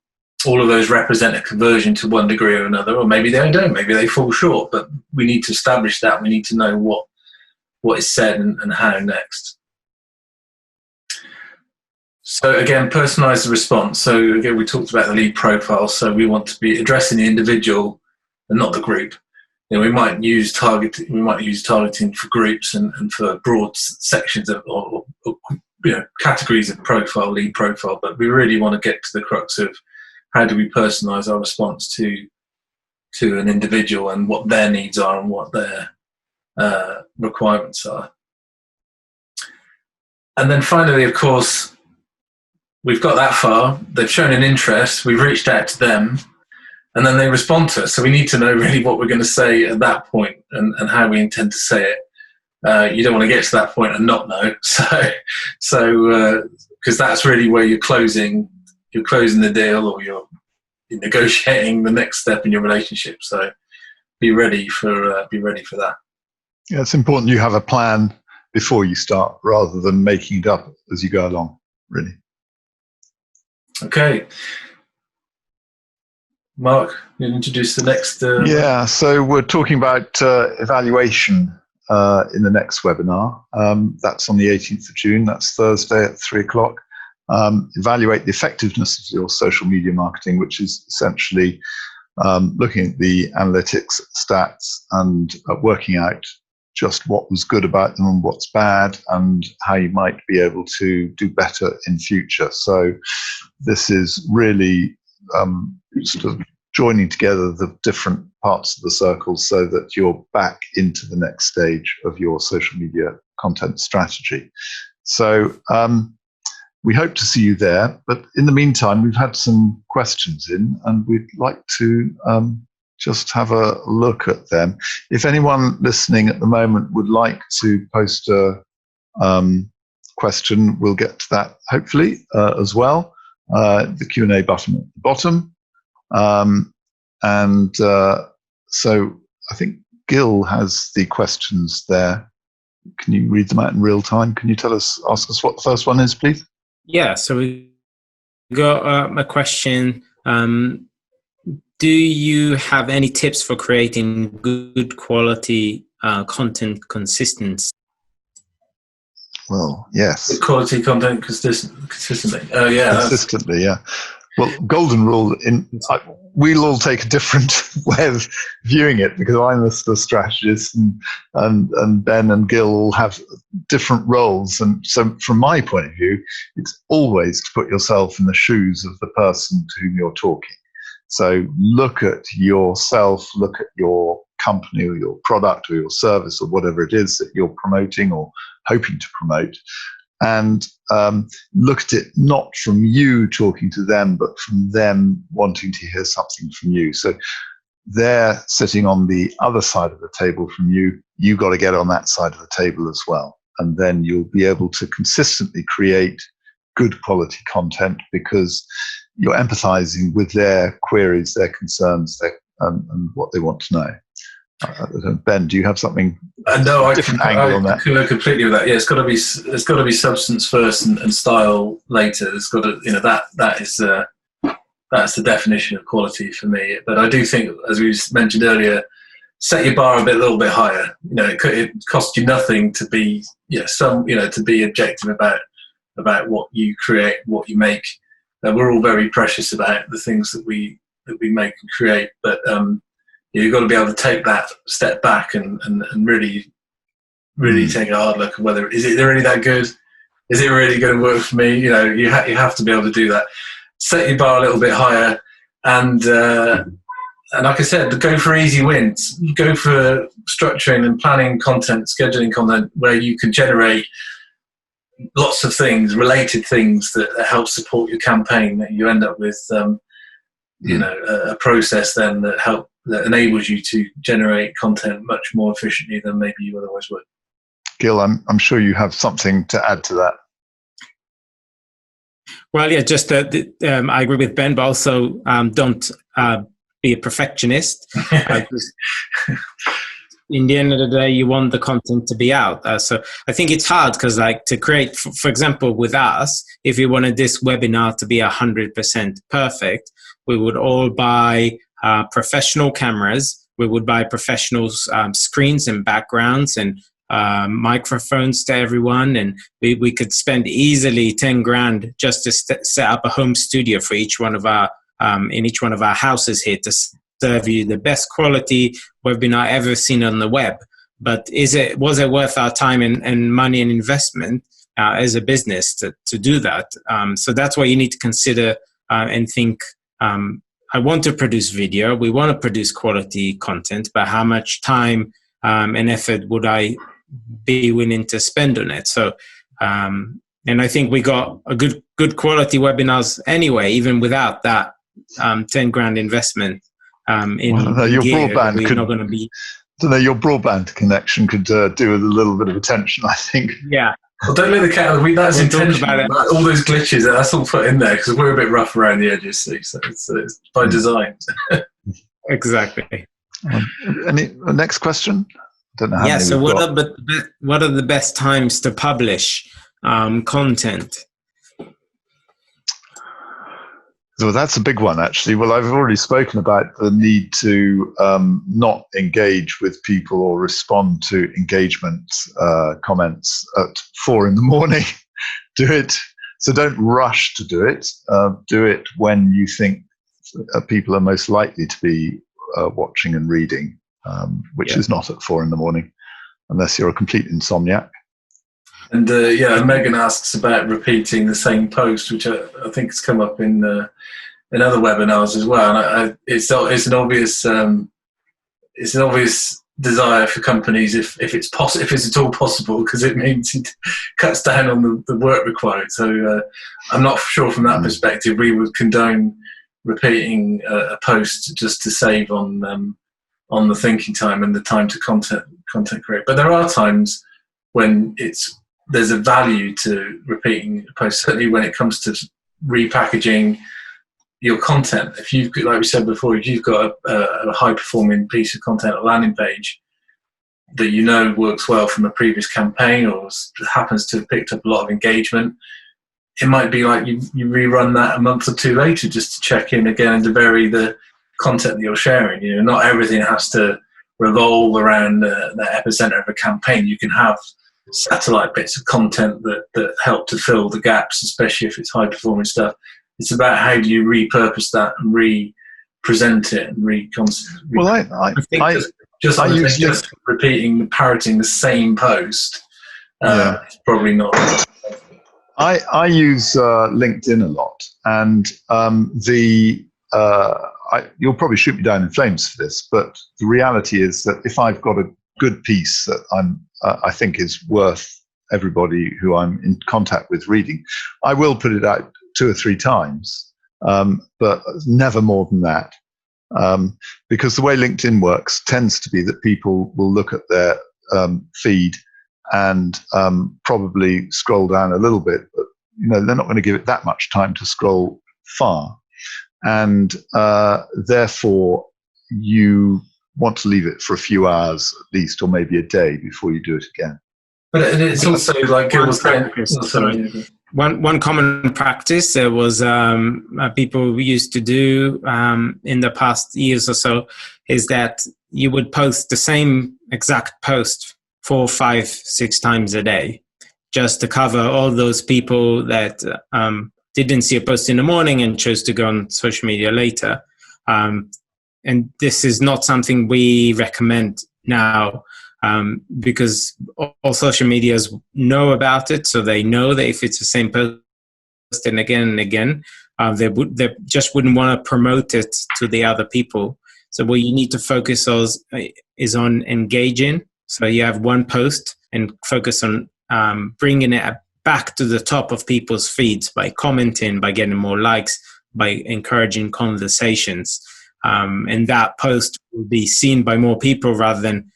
All of those represent a conversion to one degree or another, or maybe they don't, maybe they fall short, but we need to establish that. We need to know what is said and how next. So again, personalize the response. So again, we talked about the lead profile. So we want to be addressing the individual and not the group. We might use targeting for groups and for broad sections of or categories of profile, lead profile. But we really want to get to the crux of how do we personalize our response to an individual and what their needs are and what their requirements are. And then finally, of course, we've got that far, they've shown an interest, we've reached out to them, and then they respond to us. So we need to know really what we're going to say at that point and how we intend to say it. You don't want to get to that point and not know. So because that's really where you're closing the deal, or you're negotiating the next step in your relationship. So be ready for that. Yeah, it's important you have a plan before you start rather than making it up as you go along, really. Okay. Mark, you introduce the next. Yeah, so we're talking about evaluation in the next webinar. That's on the 18th of June. That's Thursday at 3 o'clock. Evaluate the effectiveness of your social media marketing, which is essentially looking at the analytics stats and working out just what was good about them and what's bad and how you might be able to do better in future. So this is really sort of joining together the different parts of the circle so that you're back into the next stage of your social media content strategy. So we hope to see you there, but in the meantime, we've had some questions in and we'd like to just have a look at them. If anyone listening at the moment would like to post a question, we'll get to that hopefully as well. The Q&A button at the bottom. So I think Gil has the questions there. Can you read them out in real time? Can you ask us what the first one is, please? Yeah, so we got a question. Do you have any tips for creating good quality content consistently? Well, yes. Good quality content consistently. Yeah. Consistently, yeah. Well, golden rule, we'll all take a different way of viewing it because I'm the strategist and Ben and Gil all have different roles. And so from my point of view, it's always to put yourself in the shoes of the person to whom you're talking. So look at yourself, look at your company or your product or your service or whatever it is that you're promoting or hoping to promote, and look at it not from you talking to them, but from them wanting to hear something from you. So they're sitting on the other side of the table from you. You've got to get on that side of the table as well. And then you'll be able to consistently create good quality content because you're empathizing with their queries, their concerns, and what they want to know. Ben, do you have something? No, different angle on that? I concur completely with that. Yeah, it's got to be substance first and style later. It's got to, that's the definition of quality for me. But I do think, as we mentioned earlier, set your bar a little bit higher. It costs you nothing to be, to be objective about what you create, what you make. We're all very precious about the things that we make and create, but you've got to be able to take that step back and really take a hard look at whether is it really that good? Is it really going to work for me? You have to be able to do that. Set your bar a little bit higher, and like I said, go for easy wins. Go for structuring and planning content, scheduling content where you can generate lots of things, related things that help support your campaign. That you end up with, a process then that enables you to generate content much more efficiently than maybe you otherwise would. Gil, I'm sure you have something to add to that. Well, yeah, just I agree with Ben, but also don't be a perfectionist. In the end of the day, you want the content to be out. So I think it's hard because, to create, for example, with us, if we wanted this webinar to be 100% perfect, we would all buy professional cameras. We would buy professional screens and backgrounds and microphones to everyone, and we could spend easily 10 grand just to set up a home studio for each one of our in each one of our houses here to serve you the best quality webinar ever seen on the web. But was it worth our time and money and investment as a business to do that? So that's what you need to consider and think. I want to produce video, we want to produce quality content, but how much time and effort would I be willing to spend on it? So, and I think we got a good quality webinars anyway, even without that 10 grand investment in your gear. broadband We're not going to be. I don't know, your broadband connection could do with a little bit of attention, I think. Yeah. Well, don't let the cat. That's intentional. All those glitches, that's all put in there because we're a bit rough around the edges. See, so it's by design. Exactly. Next question. Don't know how many so we've what are the best times to publish content? So that's a big one, actually. Well, I've already spoken about the need to not engage with people or respond to engagement comments at 4 a.m. Do it. So don't rush to do it. Do it when you think people are most likely to be watching and reading, which is not at 4 a.m, unless you're a complete insomniac. And Megan asks about repeating the same post, which I think has come up in other webinars as well. And it's an obvious desire for companies if it's at all possible, because it means it cuts down on the work required. So I'm not sure from that perspective we would condone repeating a post just to save on the thinking time and the time to content create. But there are times when there's a value to repeating a post, certainly when it comes to repackaging your content. If you've, like we said before, if you've got a high-performing piece of content, a landing page that you know works well from a previous campaign or happens to have picked up a lot of engagement, it might be like you rerun that a month or two later just to check in again and to vary the content that you're sharing. You know, not everything has to revolve around the epicenter of a campaign. You can have satellite bits of content that help to fill the gaps, especially if it's high performing stuff. It's about how do you repurpose that and re-present it and Well, I think just repeating, parroting the same post is probably not. I use LinkedIn a lot, and you'll probably shoot me down in flames for this, but the reality is that if I've got a good piece that I think is worth everybody who I'm in contact with reading, I will put it out 2 or 3 times, but never more than that. Because the way LinkedIn works tends to be that people will look at their feed and probably scroll down a little bit, but they're not going to give it that much time to scroll far. And therefore, you want to leave it for a few hours at least, or maybe a day before you do it again. But it's also like Gil was saying. One common practice there was people used to do in the past years or so is that you would post the same exact post 4, 5, 6 times a day, just to cover all those people that didn't see a post in the morning and chose to go on social media later. And this is not something we recommend now, because all social medias know about it. So they know that if it's the same post and again, they just wouldn't want to promote it to the other people. So what you need to focus on is on engaging. So you have one post and focus on bringing it back to the top of people's feeds by commenting, by getting more likes, by encouraging conversations. And that post will be seen by more people rather than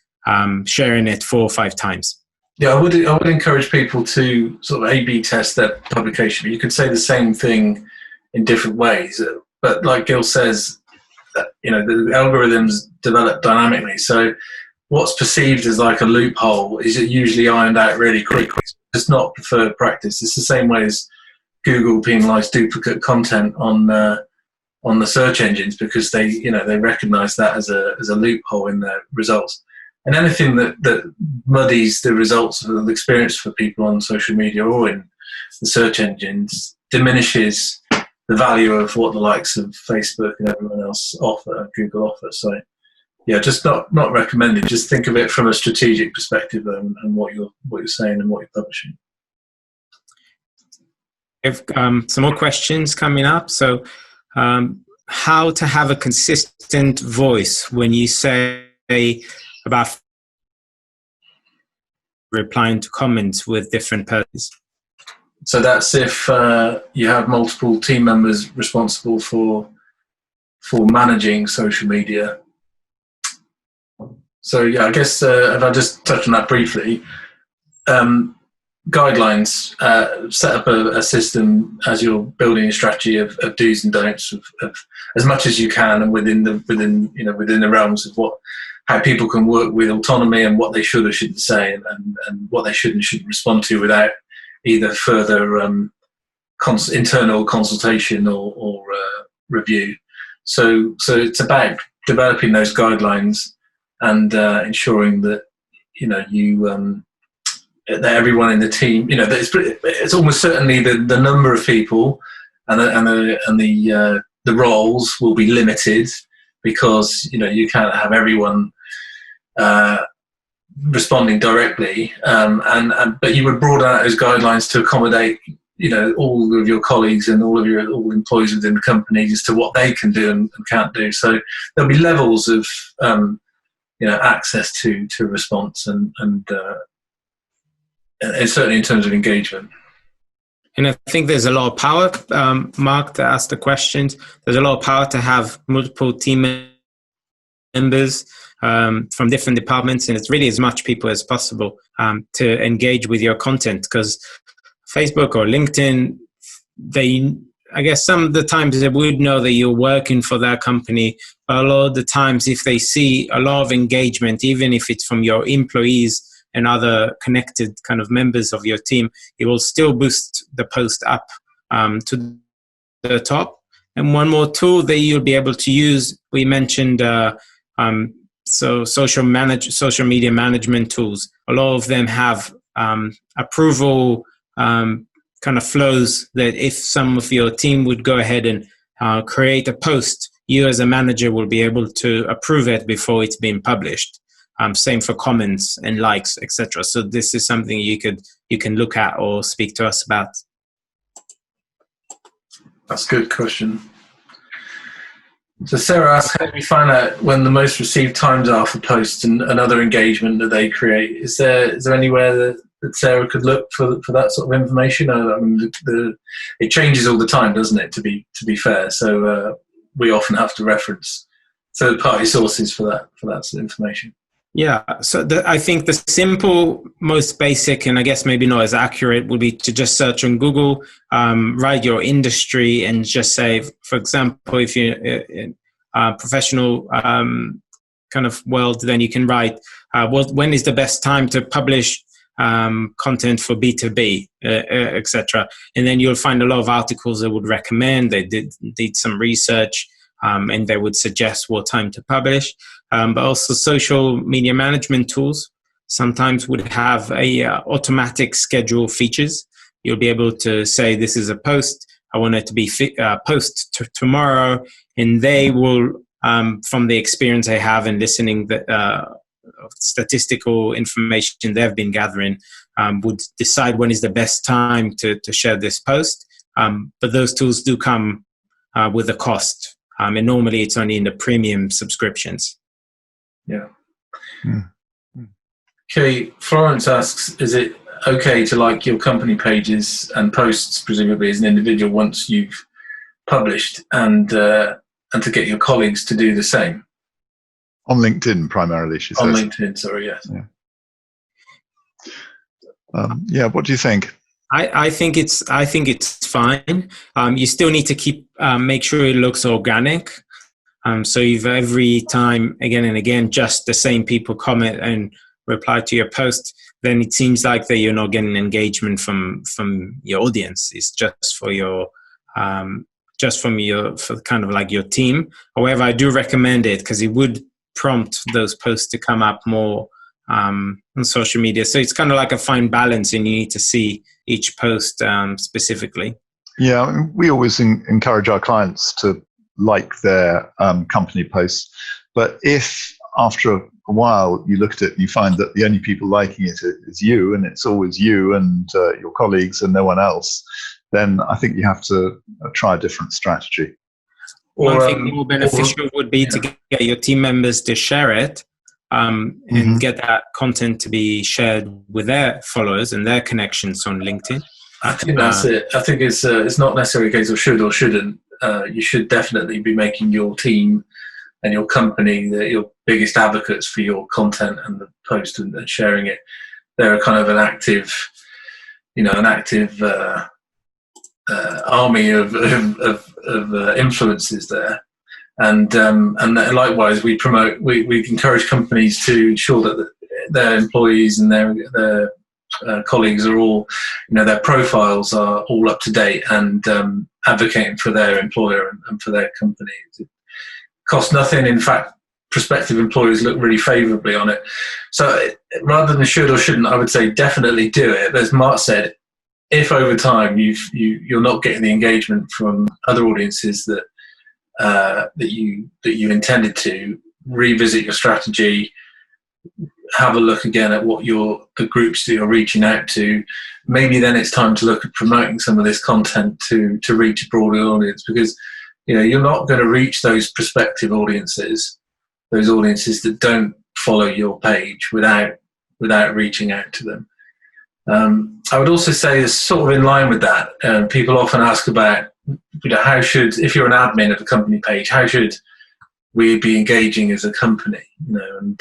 sharing it 4 or 5 times. Yeah, I would encourage people to sort of A/B test their publication. You could say the same thing in different ways, but like Gil says, the algorithms develop dynamically. So what's perceived as like a loophole is usually ironed out really quickly. It's not preferred practice. It's the same way as Google penalised duplicate content on the search engines because they recognize that as a loophole in their results. And anything that muddies the results of the experience for people on social media or in the search engines diminishes the value of what the likes of Facebook and everyone else offer, Google offer. So yeah, just not recommended. Just think of it from a strategic perspective and what you're saying and what you're publishing. We have some more questions coming up. So how to have a consistent voice when you say about replying to comments with different persons? So that's if you have multiple team members responsible for managing social media. So yeah, I guess if I just touch on that briefly, guidelines, set up a system as you're building a strategy of do's and don'ts of as much as you can, and within the realms of how people can work with autonomy and what they should or shouldn't say, and what they should and shouldn't respond to without either further internal consultation or review. So it's about developing those guidelines and ensuring that that everyone in the team, that it's almost certainly the number of people and the roles will be limited, because you can't have everyone responding directly, but you would broaden out those guidelines to accommodate all of your colleagues and all the employees within the company as to what they can do and can't do. So there'll be levels of access to response and certainly in terms of engagement. And I think there's a lot of power, Mark, to ask the questions. There's a lot of power to have multiple team members from different departments, and it's really as much people as possible to engage with your content, because Facebook or LinkedIn, I guess some of the times they would know that you're working for that company, but a lot of the times if they see a lot of engagement, even if it's from your employees and other connected kind of members of your team, it will still boost the post up to the top. And one more tool that you'll be able to use, we mentioned social media management tools. A lot of them have approval kind of flows that if some of your team would go ahead and create a post, you as a manager will be able to approve it before it's been published. Same for comments and likes, etc. So this is something you can look at or speak to us about. That's a good question. So Sarah asks, how do we find out when the most received times are for posts and other engagement that they create? Is there anywhere that Sarah could look for that sort of information? I mean, it changes all the time, doesn't it? To be fair, so we often have to reference third-party sources for that sort of information. Yeah, so I think the simple, most basic, and I guess maybe not as accurate, would be to just search on Google, write your industry, and just say, for example, if you're in a professional kind of world, then you can write, when is the best time to publish content for B2B, etc. And then you'll find a lot of articles that would recommend, they did some research, and they would suggest what time to publish. But also social media management tools sometimes would have automatic schedule features. You'll be able to say, this is a post, I want it to be post tomorrow, and they will, from the experience I have in listening statistical information they've been gathering, would decide when is the best time to share this post. But those tools do come with a cost, and normally it's only in the premium subscriptions. Yeah. Okay, Florence asks, is it okay to like your company pages and posts, presumably as an individual, once you've published, and to get your colleagues to do the same? On LinkedIn primarily, she says. On LinkedIn, sorry, yes. Yeah. What do you think? I think it's fine. You still need to make sure it looks organic. So if every time, again and again, just the same people comment and reply to your post, then it seems like that you're not getting engagement from your audience. It's just for kind of like your team. However, I do recommend it because it would prompt those posts to come up more on social media. So it's kind of like a fine balance, and you need to see each post specifically. Yeah, we always encourage our clients to like their company posts. But if after a while you look at it and you find that the only people liking it is you, and it's always you and your colleagues and no one else, then I think you have to try a different strategy. One thing more beneficial would be to get your team members to share it and get that content to be shared with their followers and their connections on LinkedIn. I think that's it. I think it's not necessarily a case of should or shouldn't. You should definitely be making your team and your company your biggest advocates for your content and the post and sharing it. They're kind of an active army of influences there. And likewise, we encourage companies to ensure that their employees and their colleagues are all, their profiles are all up to date and advocating for their employer and for their company. It costs nothing. In fact, prospective employers look really favourably on it. So rather than should or shouldn't, I would say definitely do it. As Mark said, if over time you're not getting the engagement from other audiences that you intended to, revisit your strategy, have a look again at what the groups that you're reaching out to. Maybe then it's time to look at promoting some of this content to reach a broader audience, because you're not going to reach those prospective audiences, those audiences that don't follow your page without reaching out to them. I would also say, is sort of in line with that. People often ask about, how should, if you're an admin of a company page, how should we be engaging as a company? And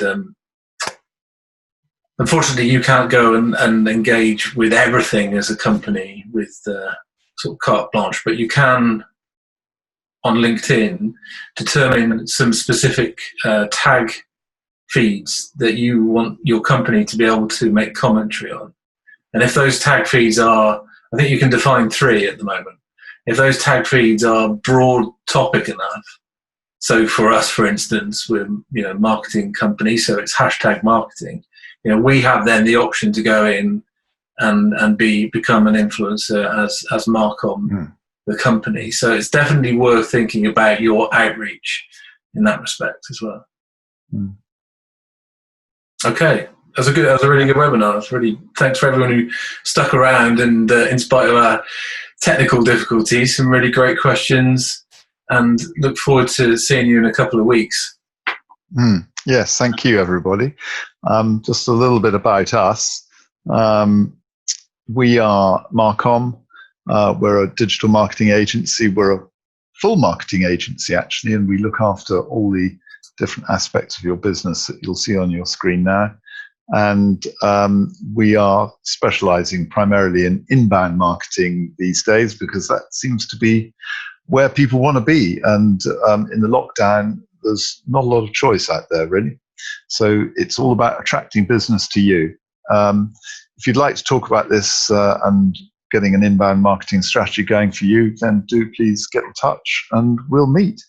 unfortunately, you can't go and engage with everything as a company with sort of carte blanche, but you can on LinkedIn determine some specific tag feeds that you want your company to be able to make commentary on. And if those tag feeds are, I think you can define 3 at the moment. If those tag feeds are broad topic enough, so for us, for instance, we're a marketing company, so it's hashtag marketing. We have then the option to go in and become an influencer as Marcom, the company. So it's definitely worth thinking about your outreach in that respect as well. Okay. That was a really good webinar. Thanks for everyone who stuck around, and in spite of our technical difficulties, some really great questions, and look forward to seeing you in a couple of weeks. Yes, thank you, everybody. Just a little bit about us. We are Marcom. We're a digital marketing agency. We're a full marketing agency, actually, and we look after all the different aspects of your business that you'll see on your screen now. And we are specializing primarily in inbound marketing these days, because that seems to be where people want to be. And in the lockdown, there's not a lot of choice out there, really. So it's all about attracting business to you. If you'd like to talk about this and getting an inbound marketing strategy going for you, then do please get in touch and we'll meet.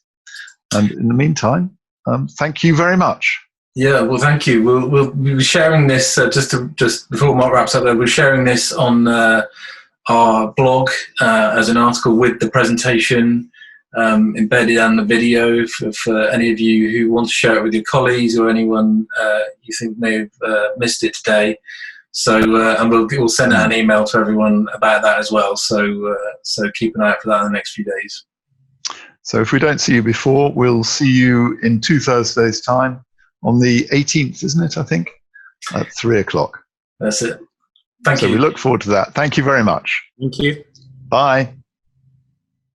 And in the meantime, thank you very much. Yeah, well, thank you. We'll be sharing this just before Mark wraps up. We're sharing this on our blog as an article with the presentation embedded and the video for any of you who want to share it with your colleagues or anyone you think may have missed it today. So, and we'll send out an email to everyone about that as well. So keep an eye out for that in the next few days. So if we don't see you before, we'll see you in 2 Thursdays' time. On the 18th, isn't it, I think? At 3:00. That's it. Thank you. So we look forward to that. Thank you very much. Thank you. Bye.